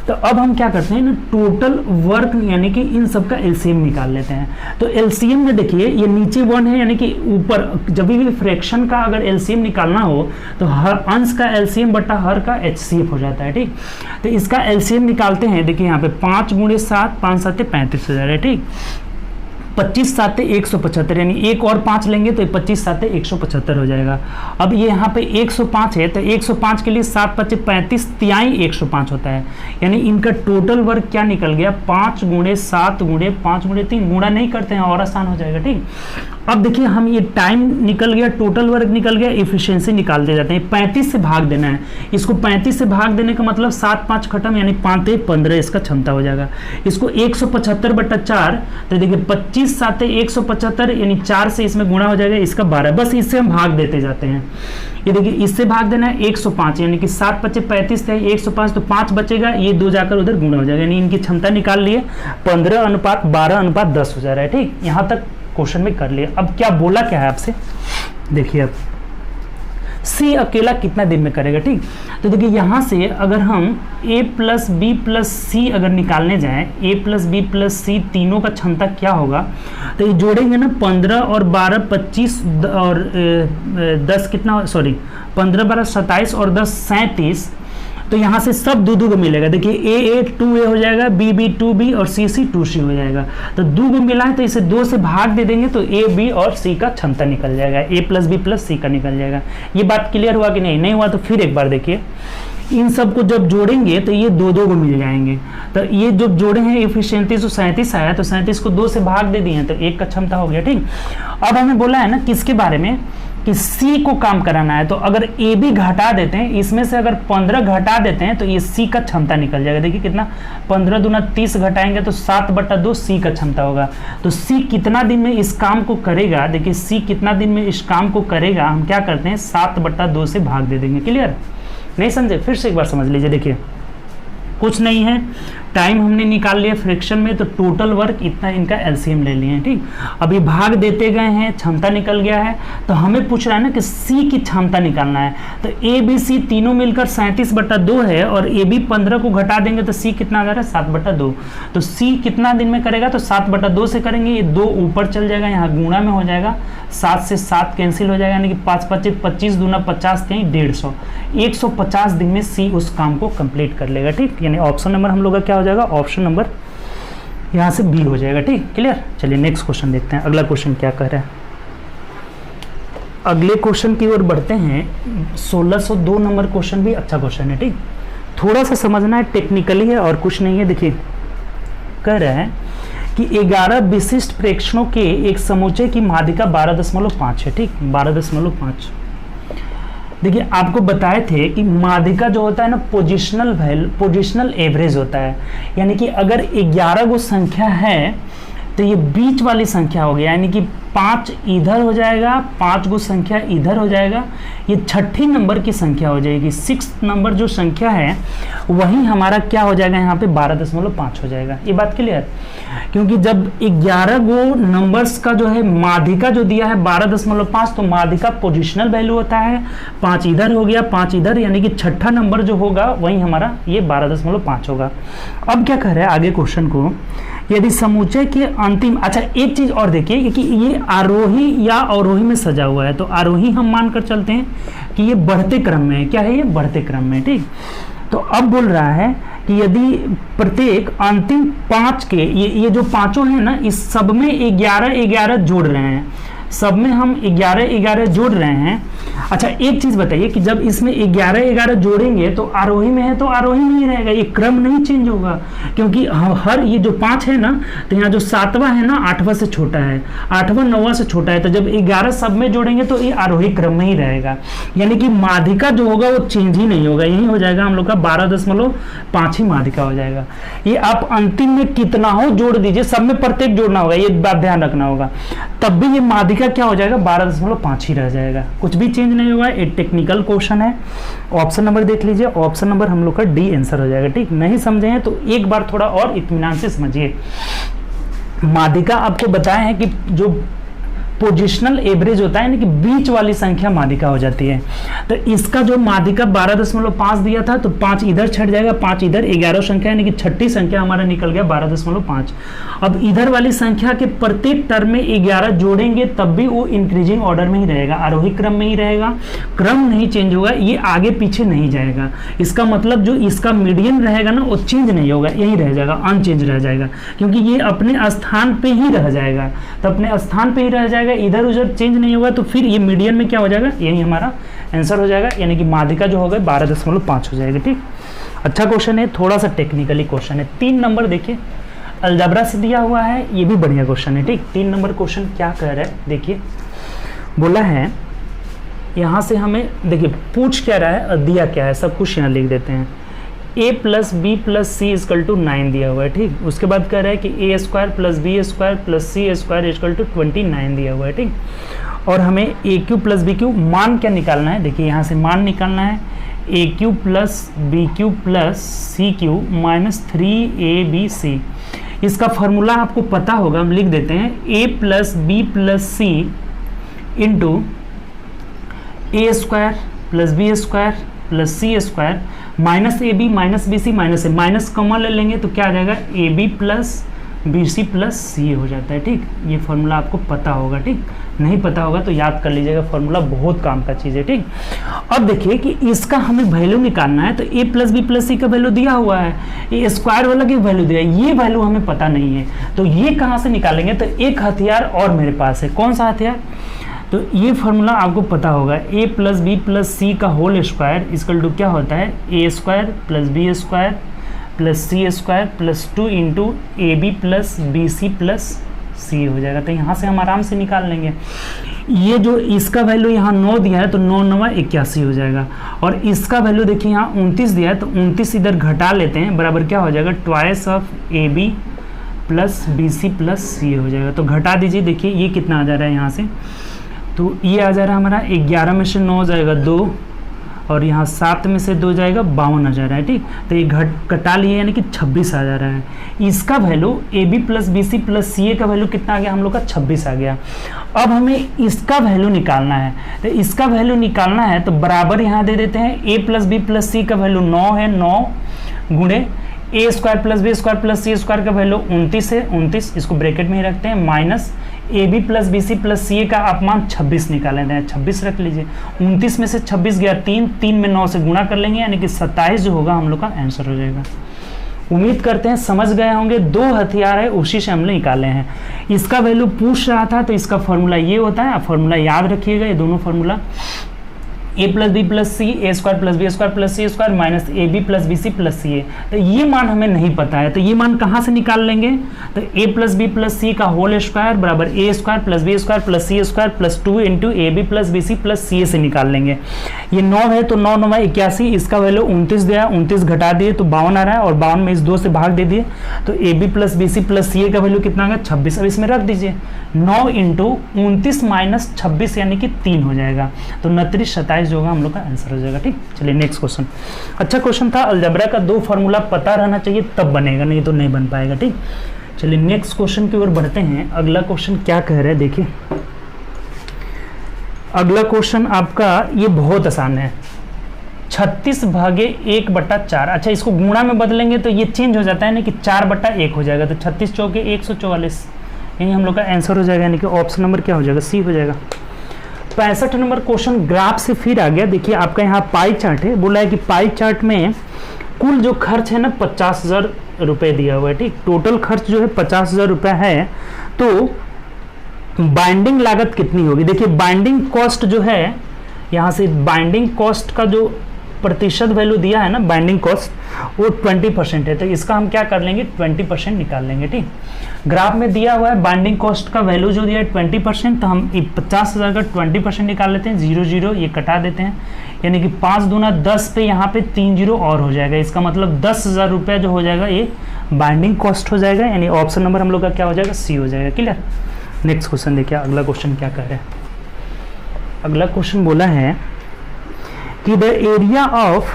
तो अब हम क्या करते हैं ना, टोटल वर्क यानी कि इन सब का एलसीएम निकाल लेते हैं। तो एलसीएम में देखिए ये नीचे 1 है, यानी कि ऊपर जब भी फ्रैक्शन का अगर एलसीएम निकालना हो तो हर अंश का एलसीएम बटा हर का एचसीएफ हो जाता है। ठीक, तो इसका एलसीएम निकालते हैं, देखिए यहाँ पे 5 गुणे 7, 5 7 35 हो जा रहा है। ठीक, 25 7 175, यानी एक और 5 लेंगे तो 25 7 175 हो जाएगा। अब ये यहाँ पे 105 है तो 105 के लिए 7 5 35 तिहाई 105 होता है, यानी इनका टोटल वर्क क्या निकल गया, 5 गुणे 7 गुणे 5 गुणे 3, गुणा नहीं करते हैं और आसान हो जाएगा। ठीक, अब देखिए हम ये टाइम निकल गया, टोटल वर्क निकल गया, एफिशिएंसी निकालते जाते हैं। 35 से भाग देना है, इसको 35 से भाग देने का मतलब 7 5 खत्म, यानी 5 15 इसका क्षमता हो जाएगा। इसको 175/4 तो देखिए 25 7 175, यानी 4 से इसमें गुणा हो जाएगा, इसका 12, बस इससे हम भाग देते जाते हैं। ये देखिए इससे भाग देना है 105, यानी कि 7 5 35 है, 105 तो 5 बचेगा, ये 2 जाकर उधर गुणा हो जाएगा, यानी इनकी क्षमता निकाल लिए 15:12:10 हो जा रहा है। ठीक, यहाँ तक क्वेश्चन में कर लिया। अब क्या बोला क्या है आपसे, देखिए अब सी अकेला कितना दिन में करेगा। ठीक, तो देखिए यहाँ से अगर हम a प्लस बी प्लस सी अगर निकालने जाएं, a प्लस बी प्लस सी तीनों का क्षमता क्या होगा, तो ये जोड़ेंगे ना 15 और 12 25 और 10 कितना, सॉरी 15 12 27 और 10 37, तो यहाँ से सब दो को मिलेगा। देखिए ए 2a हो जाएगा, बी 2b और सी 2c हो जाएगा, तो 2 को मिला है तो इसे 2 से भाग दे देंगे तो a b और c का क्षमता निकल जाएगा, a plus B plus c का निकल जाएगा। ये बात क्लियर हुआ कि नहीं हुआ, तो फिर एक बार देखिए इन सब को जब जोड़ेंगे तो ये 2 को मिल जाएंगे, तो ये जब जोड़े हैं एफिशिएंसी तो 37 आया, तो 37 को 2 से भाग दे दिए तो 1 का क्षमता हो गया। ठीक, अब हमें बोला है ना किसके बारे में, कि C को काम कराना है, तो अगर ए बी घटा देते हैं, इसमें से अगर 15 घटा देते हैं तो ये C का क्षमता निकल जाएगा। देखिए कितना, 15 दूना 30 घटाएंगे तो 7/2 C का क्षमता होगा। तो C कितना दिन में इस काम को करेगा, देखिए C कितना दिन में इस काम को करेगा, हम क्या करते हैं 7/2 से भाग दे देंगे। क्लियर, नहीं समझे, फिर से एक बार समझ लीजिए। देखिए कुछ नहीं है, टाइम हमने निकाल लिया फ्रैक्शन में, तो टोटल वर्क इतना इनका एलसीएम ले लिए हैं। ठीक, अभी भाग देते गए हैं, क्षमता निकल गया है, तो हमें पूछ रहा है ना कि सी की क्षमता निकालना है, तो ए बी सी तीनों मिलकर 37/2 है और ए बी 15 को घटा देंगे तो सी कितना आ जा रहा है 7/2, तो सी कितना दिन में करेगा, तो 7/2 से करेंगे, ये 2 ऊपर चल जाएगा, यहाँ गुणा में हो जाएगा, 7 से 7 कैंसिल हो जाएगा, यानी कि 5 5 25 दूना 50 थे 150, 150 दिन में सी उस काम को कंप्लीट कर लेगा। ठीक, यानी ऑप्शन नंबर हम लोग का क्या हो जाएगा, ऑप्शन नंबर यहाँ से बी हो जाएगा। ठीक, क्लियर। चलिए नेक्स्ट क्वेश्चन देखते हैं, अगला क्वेश्चन क्या कह रहा है। अगले क्वेश्चन की ओर बढ़ते हैं। 1602 नंबर क्वेश्चन भी अच्छा क्वेश्चन है। ठीक, थोड़ा सा समझना है, टेक्निकली है और कुछ नहीं है। देखिए कह रहा है कि 11 विशिष्ट प्रेक्षणों के एक समुच्चय की माध्यिका 12.5 है। ठीक, 12.5। देखिए आपको बताए थे कि माध्यिका जो होता है ना पोजिशनल एवरेज होता है, यानी कि अगर 11 गो संख्या है तो ये बीच वाली संख्या हो गया, यानी कि 5 इधर हो जाएगा, 5 गो संख्या इधर हो जाएगा, ये छठी नंबर की संख्या हो जाएगी। 6 नंबर जो संख्या है वही हमारा क्या हो जाएगा, यहाँ पे 12.5 हो जाएगा। ये बात क्लियर? क्योंकि जब 11 गो नंबर्स का जो है माध्यिका जो दिया है 12.5, तो माध्यिका पोजिशनल वैल्यू होता है। 5 इधर हो गया, 5 इधर, यानी कि छठा नंबर जो होगा वही हमारा ये 12.5 होगा। अब क्या कह रहा है आगे क्वेश्चन को, यदि समुच्चय के अंतिम, अच्छा एक चीज और देखिए कि ये आरोही या अवरोही में सजा हुआ है, तो आरोही हम मानकर चलते हैं कि ये बढ़ते क्रम में है। क्या है ये? बढ़ते क्रम में। ठीक, तो अब बोल रहा है कि यदि प्रत्येक अंतिम 5 के ये जो पांचों हैं ना, इस सब में 11-11 जोड़ रहे हैं, सब में हम 11-11 जोड़ रहे हैं। अच्छा एक चीज बताइए कि जब इसमें 11-11 जोड़ेंगे तो आरोही में है तो आरोही में ही रहेगा, ये क्रम नहीं चेंज होगा, क्योंकि हर ये जो 5 है ना, तो यहाँ जो 7वां है ना 8वां से छोटा है, 8वां 9वां से छोटा है, तो जब 11 सब में जोड़ेंगे तो ये आरोही क्रम में ही रहेगा, यानी कि माध्यिका जो होगा वो चेंज ही नहीं होगा, यही हो जाएगा हम लोग का 12.5 ही माध्यिका हो जाएगा। ये आप अंतिम में कितना हो जोड़ दीजिए, सब में प्रत्येक जोड़ना होगा, ये बात ध्यान रखना होगा, तब भी ये माध्यिका क्या हो जाएगा 12.5 ही रह जाएगा, कुछ भी चेंज नहीं होगा। एक टेक्निकल क्वेश्चन है। ऑप्शन नंबर देख लीजिए, ऑप्शन नंबर हम लोग का डी आंसर हो जाएगा। ठीक, नहीं समझे हैं तो एक बार थोड़ा और इत्मीनान से समझिए। माध्यिका आपको बताया है कि जो पोजिशनल एवरेज होता है, यानी कि बीच वाली संख्या माध्यिका हो जाती है। तो इसका जो माध्यिका 12.5 दिया था, तो 5 इधर छट जाएगा, 5 इधर, 11 संख्या, यानी कि छठी संख्या हमारा निकल गया 12.5। अब इधर वाली संख्या के प्रत्येक टर्म में 11 जोड़ेंगे तब भी वो इंक्रीजिंग ऑर्डर में ही रहेगा, आरोही क्रम में ही रहेगा, क्रम नहीं चेंज होगा, ये आगे पीछे नहीं जाएगा। इसका मतलब जो इसका मीडियन रहेगा ना वो चेंज नहीं होगा, यही रह जाएगा, अनचेंज रह जाएगा, क्योंकि ये अपने स्थान पे ही रह जाएगा, तो अपने स्थान पे ही रह जाएगा, इधर उधर चेंज नहीं होगा, तो फिर ये मीडियन में क्या हो जाएगा, यही हमारा आंसर हो जाएगा, यानी कि माध्यिका जो होगा 12.5 हो जाएगा। ठीक, अच्छा क्वेश्चन है, थोड़ा सा टेक्निकली क्वेश्चन है। 3 नंबर देखिए, अलजेब्रा से दिया हुआ है, ये भी बढ़िया क्वेश्चन है। ठीक, 3 नंबर क्वेश्चन क्या कह रहा है देखिए, बोला है यहाँ से हमें देखिए पूछ क्या रहा है और दिया क्या है, सब कुछ यहाँ लिख देते हैं। a plus B plus C is equal to 9 दिया हुआ है। ठीक, उसके बाद कह रहा है कि a square plus B square plus C square is equal to 29 दिया हुआ है। ठीक, और हमें A cube plus B cube मान क्या निकालना है, देखिए यहाँ से मान निकालना है a cube plus B cube plus c cube minus 3ab। इसका फॉर्मूला आपको पता होगा, हम लिख देते हैं a plus B plus c into a square plus B square plus C square minus a b minus b c minus a, minus common ले लेंगे तो क्या आ जाएगा a b plus b c plus c हो जाता है। ठीक, ये फॉर्मूला आपको पता होगा। ठीक, नहीं पता होगा तो याद कर लीजिएगा, फॉर्मूला बहुत काम का चीज़ है। ठीक, अब देखिए कि इसका हमें वैल्यू निकालना है, तो a plus B plus c का वैल्यू दिया हुआ है, ये स्क्वायर वाला की वैल्यू दिया है, ये वैल्यू हमें पता नहीं है, तो ये कहाँ से निकालेंगे, तो एक हथियार और मेरे पास है, कौन सा हथियार, तो ये फॉर्मूला आपको पता होगा, a plus B plus c का होल स्क्वायर इक्वल टू क्या होता है, a square plus B square plus C square plus 2 into a b plus b c plus c हो जाएगा। तो यहाँ से हम आराम से निकाल लेंगे। ये जो इसका वैल्यू यहाँ 9 दिया है तो 9 9 81 हो जाएगा, और इसका वैल्यू देखिए यहाँ 29 दिया है तो 29 इधर घटा लेते हैं, बराबर क्या हो जाएगा, twice of a b plus b c plus c हो जाएगा। तो घटा दीजिए, देखिए ये कितना आ जा रहा है यहाँ से, तो ये आ जा रहा है हमारा 11 में से 9 हो जाएगा 2, और यहाँ 7 में से 2 जाएगा 52 आ जा रहा है। ठीक, तो ये घटा लिए यानी कि 26 आ जा रहा है। इसका value a b plus b c plus c a का वैल्यू कितना आ गया हम लोग का, 26 आ गया। अब हमें इसका वैल्यू निकालना है, तो इसका वैल्यू निकालना है तो बराबर यहाँ दे देते हैं, a plus B plus c का वैल्यू 9 है, 9 गुणे a square plus B square plus C square का वैल्यू 29 है, 29 इसको ब्रैकेट में ही रखते हैं, minus a b plus b c plus c a का आप मान 26 निकाले हैं, 26 रख लीजिए। 29 में से 26 गया 3, 3 में 9 से गुणा कर लेंगे, यानी कि 27 जो होगा हम लोग का आंसर हो जाएगा। उम्मीद करते हैं समझ गए होंगे। 2 हथियार है उसी से हमने निकाले हैं। इसका वैल्यू पूछ रहा था तो इसका फॉर्मूला ये होता है, आप फॉर्मूला याद रखिएगा, ये दोनों formula a plus B plus c, a square plus B square plus C square minus a b plus b c plus c a. तो ये मान हमें नहीं पता है, तो ये मान कहाँ से निकाल लेंगे? तो a plus B plus c का होल स्क्वायर बराबर a square plus B square plus C square plus 2 into a b plus b c plus c a से निकाल लेंगे। ये 9 है तो 9 9 81, इसका वैल्यू 29 दिया, 29 घटा दिए तो 52 आ रहा है, और 52 में इस 2 से भाग दे दिए तो a b plus b c plus c a का वैल्यू कितना आ गया? 26। अब इसमें रख दीजिए, 9 इंटू 29 माइनस 26 यानी कि 3 हो जाएगा, तो 29 27 जो होगा हम लोग का आंसर हो जाएगा। ठीक, चलिए नेक्स्ट क्वेश्चन। अच्छा क्वेश्चन था, अलजेब्रा का 2 फार्मूला पता रहना चाहिए तब बनेगा, नहीं तो नहीं बन पाएगा। ठीक, चलिए नेक्स्ट क्वेश्चन की ओर बढ़ते हैं। अगला क्वेश्चन क्या कह रहे हैं देखिए, अगला क्वेश्चन आपका ये बहुत आसान है, 36 भागे 1/4। अच्छा, इसको गुणा में बदलेंगे तो ये चेंज हो जाता है ना कि 4/1 हो जाएगा, तो 36 चौके 144, यही हम लोग का आंसर हो जाएगा, यानी कि ऑप्शन नंबर क्या हो जाएगा? सी हो जाएगा। 65 नंबर क्वेश्चन ग्राफ से फिर आ गया। देखिए आपका यहाँ पाई चार्ट है, बोला है कि पाई चार्ट में कुल जो खर्च है ना 50,000 रुपये दिया हुआ है। ठीक, टोटल खर्च जो है 50,000 रुपये है, तो बाइंडिंग लागत कितनी होगी? देखिए बाइंडिंग कॉस्ट जो है, यहाँ से बाइंडिंग कॉस्ट का जो प्रतिशत वैल्यू दिया है ना, बाइंडिंग कॉस्ट वो 20% है, तो इसका हम क्या कर लेंगे? 20% निकाल लेंगे। ठीक, ग्राफ में दिया हुआ है बाइंडिंग कॉस्ट का वैल्यू जो दिया है 20%, तो हम 50,000 का 20% निकाल लेते हैं, 0 0 ये कटा देते हैं, यानी कि 5 दूना 10 पे यहाँ पे 3 0 और हो जाएगा, इसका मतलब 10,000 रुपया जो हो जाएगा ये बाइंडिंग कॉस्ट हो जाएगा, यानी ऑप्शन नंबर हम लोग का क्या हो जाएगा? सी हो जाएगा। क्लियर। नेक्स्ट क्वेश्चन देखिए, अगला क्वेश्चन क्या कह रहे हैं। अगला क्वेश्चन बोला है कि the area of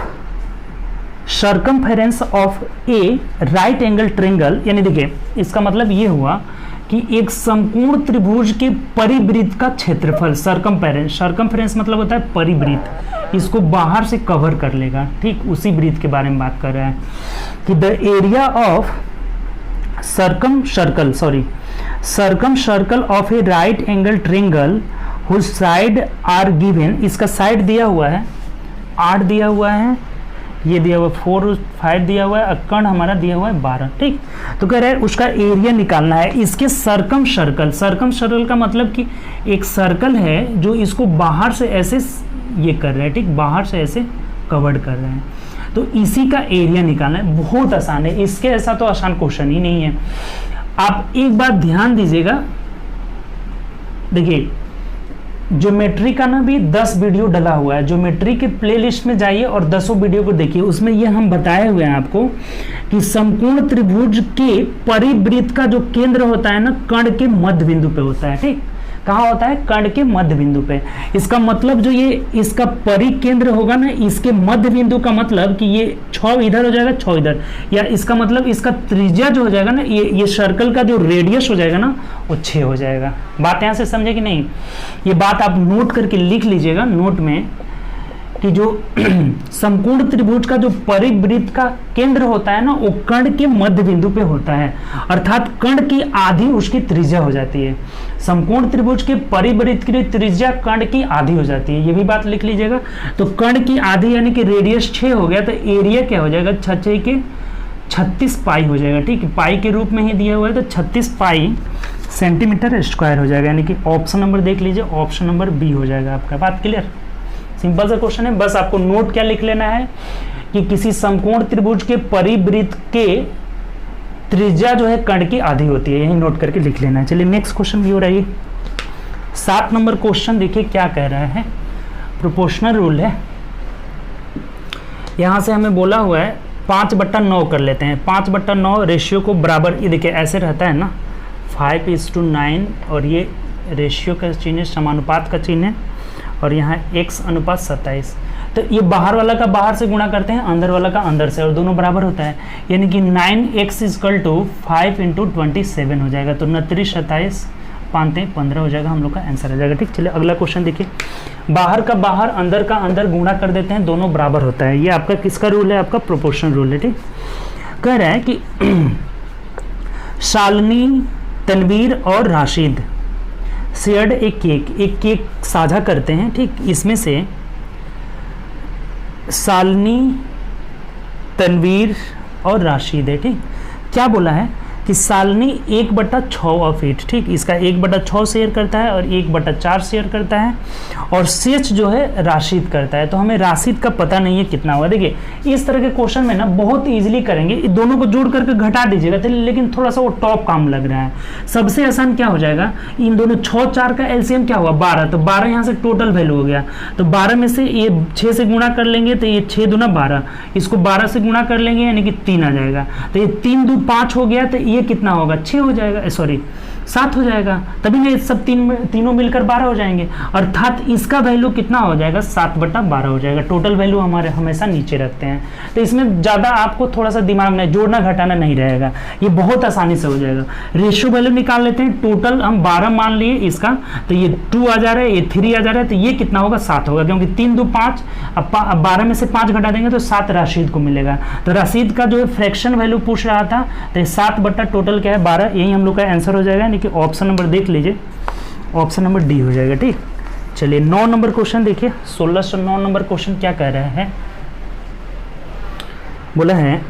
circumference of a right angle triangle, यानी देखिए इसका मतलब ये हुआ कि एक समकोण त्रिभुज के परिवृत्त का क्षेत्रफल, सर्कमफेरेंस मतलब होता है परिवृत्त, इसको बाहर से कवर कर लेगा। ठीक, उसी वृत्त के बारे में बात कर रहा है कि the area of circum circle of a right angle triangle whose side are given, इसका साइड दिया हुआ है 8 दिया हुआ है, ये दिया हुआ 4 5 दिया हुआ है, कर्ण हमारा दिया हुआ है 12। ठीक, तो कह रहे हैं उसका एरिया निकालना है इसके सर्कम सर्कल का मतलब कि एक सर्कल है जो इसको बाहर से ऐसे ये कर रहे हैं। ठीक, बाहर से ऐसे कवर्ड कर रहे हैं, तो इसी का एरिया निकालना है। बहुत आसान है, इसके ऐसा तो आसान क्वेश्चन ही नहीं है। आप एक बात ध्यान दीजिएगा, देखिए ज्योमेट्री का ना भी 10 वीडियो डला हुआ है, ज्योमेट्री के प्लेलिस्ट में जाइए और 10 वीडियो को देखिए, उसमें ये हम बताए हुए हैं आपको कि समकोण त्रिभुज के परिवृत्त का जो केंद्र होता है ना, कर्ण के मध्य बिंदु पे होता है। ठीक, कहाँ होता है? कर्ण के मध्य बिंदु पे। इसका मतलब जो ये इसका परिकेंद्र होगा ना, इसके मध्य बिंदु का मतलब कि ये 6 इधर हो जाएगा 6 इधर, या इसका मतलब इसका त्रिज्या जो हो जाएगा ना, ये सर्कल का जो रेडियस हो जाएगा ना वो 6 हो जाएगा। बात यहाँ से समझे कि नहीं? ये बात आप नोट करके लिख लीजिएगा नोट में कि जो समकोण त्रिभुज का जो परिवृत्त का केंद्र होता है ना, वो कर्ण के मध्य बिंदु पे होता है, अर्थात कर्ण की आधी उसकी त्रिज्या हो जाती है। समकोण त्रिभुज के परिवृत्त की त्रिज्या कर्ण की आधी हो जाती है, ये भी बात लिख लीजिएगा। तो कर्ण की आधी यानी कि रेडियस 6 हो गया, तो एरिया क्या हो जाएगा? 6 के 36 पाई हो जाएगा। ठीक है, पाई के रूप में ही दिया हुआ है, तो 36 पाई सेंटीमीटर स्क्वायर हो जाएगा, यानी कि ऑप्शन नंबर देख लीजिए, ऑप्शन नंबर बी हो जाएगा आपका। बात क्लियर? सिंपल सा क्वेश्चन है, बस आपको नोट क्या लिख लेना है कि किसी समकोण त्रिभुज के परिवृत्त के त्रिज्या जो है कर्ण की आधी होती है, यही नोट करके लिख लेना है। चलिए नेक्स्ट क्वेश्चन की ओर आइए। 7 नंबर क्वेश्चन देखिए क्या कह रहा है, प्रोपोर्शनल रूल है। यहां से हमें बोला हुआ है 5/9 कर लेते हैं। 5/9 रेशियो को बराबर, ये देखिए ऐसे रहता है ना, 5:9, और ये रेशियो का चिन्ह है, समानुपात का चिन्ह है, और यहाँ x अनुपात 27। तो ये बाहर वाला का बाहर से गुणा करते हैं, अंदर वाला का अंदर से, और दोनों बराबर होता है, यानी कि 9x = 5 × 27 हो जाएगा। तो 29 27 5 15 हो जाएगा, हम लोग का आंसर हो जाएगा। ठीक, चलिए अगला क्वेश्चन देखिए। बाहर का बाहर अंदर का अंदर गुणा कर देते हैं, दोनों बराबर होता है। ये आपका किसका रूल है? आपका प्रोपोर्शनल रूल है। ठीक, कह रहा है कि शालिनी, तनवीर और राशिद शेयर्ड एक केक साझा करते हैं। ठीक, इसमें से शालिनी, तनवीर और राशिद है। ठीक, क्या बोला है कि सालनी 1/6 ऑफ इट, ठीक, इसका 1/6 शेयर करता है और 1/4 शेयर करता है, और शेष जो है राशिद करता है। तो हमें राशिद का पता नहीं है कितना होगा। देखिए इस तरह के क्वेश्चन में ना बहुत इजीली करेंगे, दोनों को जोड़ करके घटा दीजिएगा, लेकिन थोड़ा सा वो टॉप काम लग रहा है। सबसे आसान क्या हो जाएगा, इन दोनों 6 4 का एलसीएम क्या हुआ 12, तो 12 यहाँ से टोटल वैल्यू हो गया। तो 12 में से ये 6 से गुणा कर लेंगे तो ये 6 दूना 12, इसको 12 से गुणा कर लेंगे यानी कि 3 आ जाएगा। तो ये 3 2 5 हो गया, तो ये कितना होगा 6 हो जाएगा, सॉरी 7 हो जाएगा, तभी ना सब तीनों मिलकर 12 हो जाएंगे। अर्थात इसका वैल्यू कितना हो जाएगा 7/12 हो जाएगा। टोटल वैल्यू हमारे हमेशा नीचे रखते हैं, तो इसमें ज़्यादा आपको थोड़ा सा दिमाग में जोड़ना घटाना नहीं रहेगा, ये बहुत आसानी से हो जाएगा। रेशियो वैल्यू निकाल लेते हैं। टोटल हम 12 मान लिए इसका, तो ये 2 आ जा रहा है, ये 3 आ जा रहा है, तो ये कितना होगा 7 होगा, क्योंकि 3 2 5, अब 12 में से 5 घटा देंगे तो 7 राशिद को मिलेगा। तो राशिद का जो है फ्रैक्शन वैल्यू पूछ रहा था, तो 7 बट्टा टोटल क्या है 12, यही हम लोग का आंसर हो जाएगा। कि ऑप्शन नंबर देख लीजिए, ऑप्शन नंबर डी हो जाएगा। ठीक, चलिए 9 नंबर क्वेश्चन देखिए। 1609 नंबर क्वेश्चन क्या कह रहा है, बोला है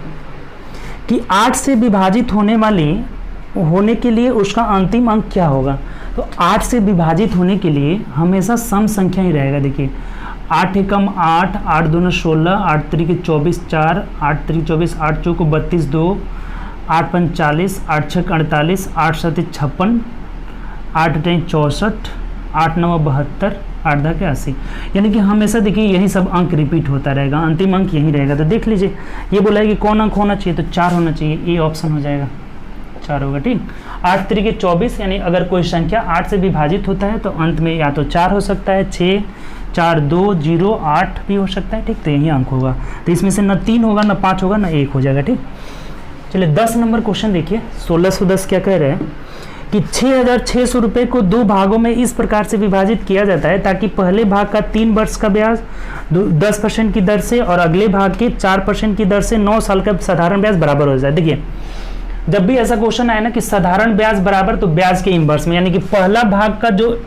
कि 8 से विभाजित होने के लिए उसका अंतिम अंक क्या होगा। तो 8 से विभाजित होने के लिए हमेशा सम संख्या ही रहेगा। देखिए 8 एकम 8, 8 दूना 16, 8 तरीके 24 4, 8 तरीके 24, 8 चौको 32 2, 8 पंच 40, 8 छक 48, 8 7 56, 8 8 64, 8 9 72, 8 10 80, यानी कि हमेशा देखिए यही सब अंक रिपीट होता रहेगा, अंतिम अंक यही रहेगा। तो देख लीजिए ये बोला है कि कौन अंक होना चाहिए, तो 4 होना चाहिए, ये ऑप्शन हो जाएगा 4 होगा। ठीक, 8 तरीके 24, यानी अगर कोई संख्या 8 से विभाजित होता है तो अंत में या तो 4 हो सकता है, 6 4 2 0 8 भी हो सकता है। ठीक, तो यही अंक होगा। तो इसमें से न 3 होगा, न 5 होगा, न 1 हो जाएगा। ठीक, चलिए 10 नंबर क्वेश्चन देखिए। 1610 क्या कह रहे हैं कि 6600 रुपये को 2 भागों में इस प्रकार से विभाजित किया जाता है ताकि पहले भाग का 3 वर्ष का ब्याज 10% की दर से और अगले भाग के 4% की दर से 9 साल का साधारण ब्याज बराबर हो जाए। देखिए जब भी ऐसा क्वेश्चन आए ना कि साधारण ब्याज बराबर, तो ब्याज के इनवर्स में, यानी कि पहला भाग का जो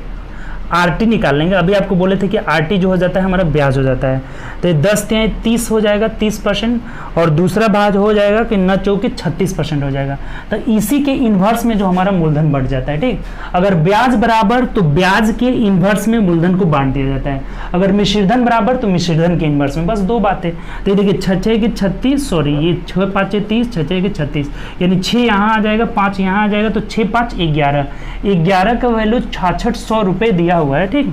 आरटी निकाल लेंगे। अभी आपको बोले थे कि आरटी जो हो जाता है हमारा ब्याज हो जाता है, तो 10 तिहाई 30 हो जाएगा 30%, और दूसरा भाग हो जाएगा कि न चौकी 36% हो जाएगा। तो इसी के इन्वर्स में जो हमारा मूलधन बढ़ जाता है। ठीक, अगर ब्याज बराबर तो ब्याज के इन्वर्स में मूलधन को बांट दिया जाता है, अगर मिश्रधन बराबर तो मिश्रधन के इन्वर्स में। बस 2 बातें। तो ये देखिए 6 6 की 36, सॉरी ये 6 5 30, 6 6 की 36, यानी 6 यहाँ आ जाएगा, 5 यहाँ आ जाएगा, तो 6 5 11, 11 का वैल्यू 6600 रुपये दिया हुआ है। ठीक,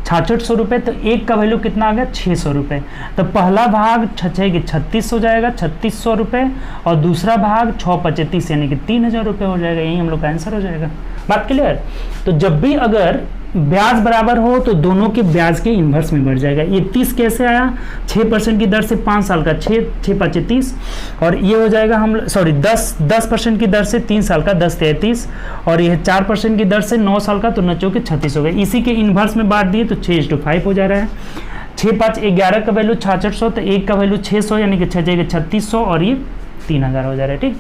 6600 रुपये, तो एक का वैल्यू कितना आ गया 600 रुपये। तो पहला भाग 6 की 36 हो जाएगा 3600 रुपये, और दूसरा भाग 6 5 30 यानी कि 3000 रुपये हो जाएगा। यही हम लोग का आंसर हो जाएगा। बात क्लियर। तो जब भी अगर ब्याज बराबर हो तो दोनों के ब्याज के इन्वर्स में बढ़ जाएगा। ये 30 कैसे आया, 6% की दर से 5 साल का 6 6 5 30, और ये हो जाएगा हम सॉरी 10% की दर से 3 साल का 10 33, और ये 4% की दर से 9 साल का, तो 9 चौके 36 हो गए। इसी के इन्वर्स में बांट दिए तो 6:5 हो जा रहा है। 6 5 11 का वैल्यू 6600, तो 1 का वैल्यू 600, यानी कि 6 6 3600, और ये 3000 हो जा रहा है। ठीक,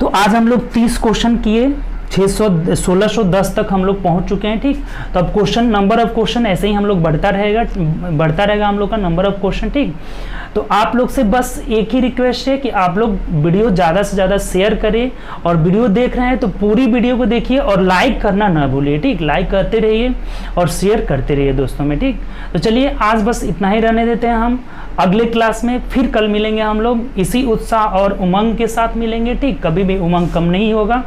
तो आज हम लोग 30 क्वेश्चन किए, 1610 तक हम लोग पहुंच चुके हैं। ठीक, तो अब क्वेश्चन नंबर ऑफ क्वेश्चन ऐसे ही हम लोग बढ़ता रहेगा हम लोग का नंबर ऑफ क्वेश्चन। ठीक, तो आप लोग से बस एक ही रिक्वेस्ट है कि आप लोग वीडियो ज़्यादा से ज़्यादा शेयर करें, और वीडियो देख रहे हैं तो पूरी वीडियो को देखिए और लाइक करना ना भूलिए। ठीक, लाइक करते रहिए और शेयर करते रहिए दोस्तों में। ठीक, तो चलिए आज बस इतना ही रहने देते हैं। हम अगले क्लास में फिर कल मिलेंगे, हम लोग इसी उत्साह और उमंग के साथ मिलेंगे। ठीक, कभी भी उमंग कम नहीं होगा,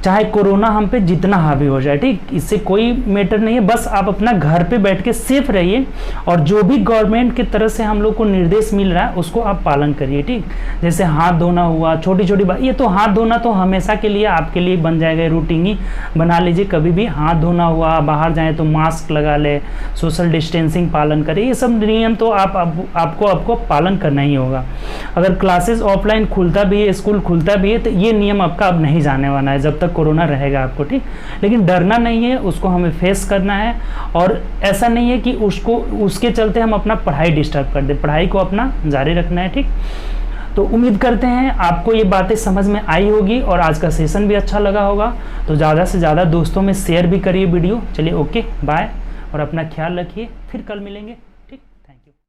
चाहे कोरोना हम पे जितना हावी हो जाए। ठीक, इससे कोई मैटर नहीं है, बस आप अपना घर पे बैठ के सेफ रहिए, और जो भी गवर्नमेंट की तरफ से हम लोग को निर्देश मिल रहा है उसको आप पालन करिए। ठीक, जैसे हाथ धोना हुआ, छोटी छोटी बात, ये तो हाथ धोना तो हमेशा के लिए आपके लिए बन जाएगा, रूटीन ही बना लीजिए। कभी भी हाथ धोना हुआ, बाहर जाएँ तो मास्क लगा ले, सोशल डिस्टेंसिंग पालन करें, ये सब नियम तो आपको पालन करना ही होगा। अगर क्लासेस ऑफलाइन खुलता भी है, स्कूल खुलता भी है, तो ये नियम आपका अब नहीं जाने वाला है जब तक कोरोना रहेगा आपको। ठीक, लेकिन डरना नहीं है, उसको हमें फेस करना है, और ऐसा नहीं है कि उसके चलते हम अपना पढ़ाई डिस्टर्ब कर दें, पढ़ाई को अपना जारी रखना है। ठीक, तो उम्मीद करते हैं आपको ये बातें समझ में आई होगी और आज का सेशन भी अच्छा लगा होगा। तो ज़्यादा से ज़्यादा दोस्तों में शेयर भी करिए वीडियो। चलिए ओके बाय, और अपना ख्याल रखिए, फिर कल मिलेंगे।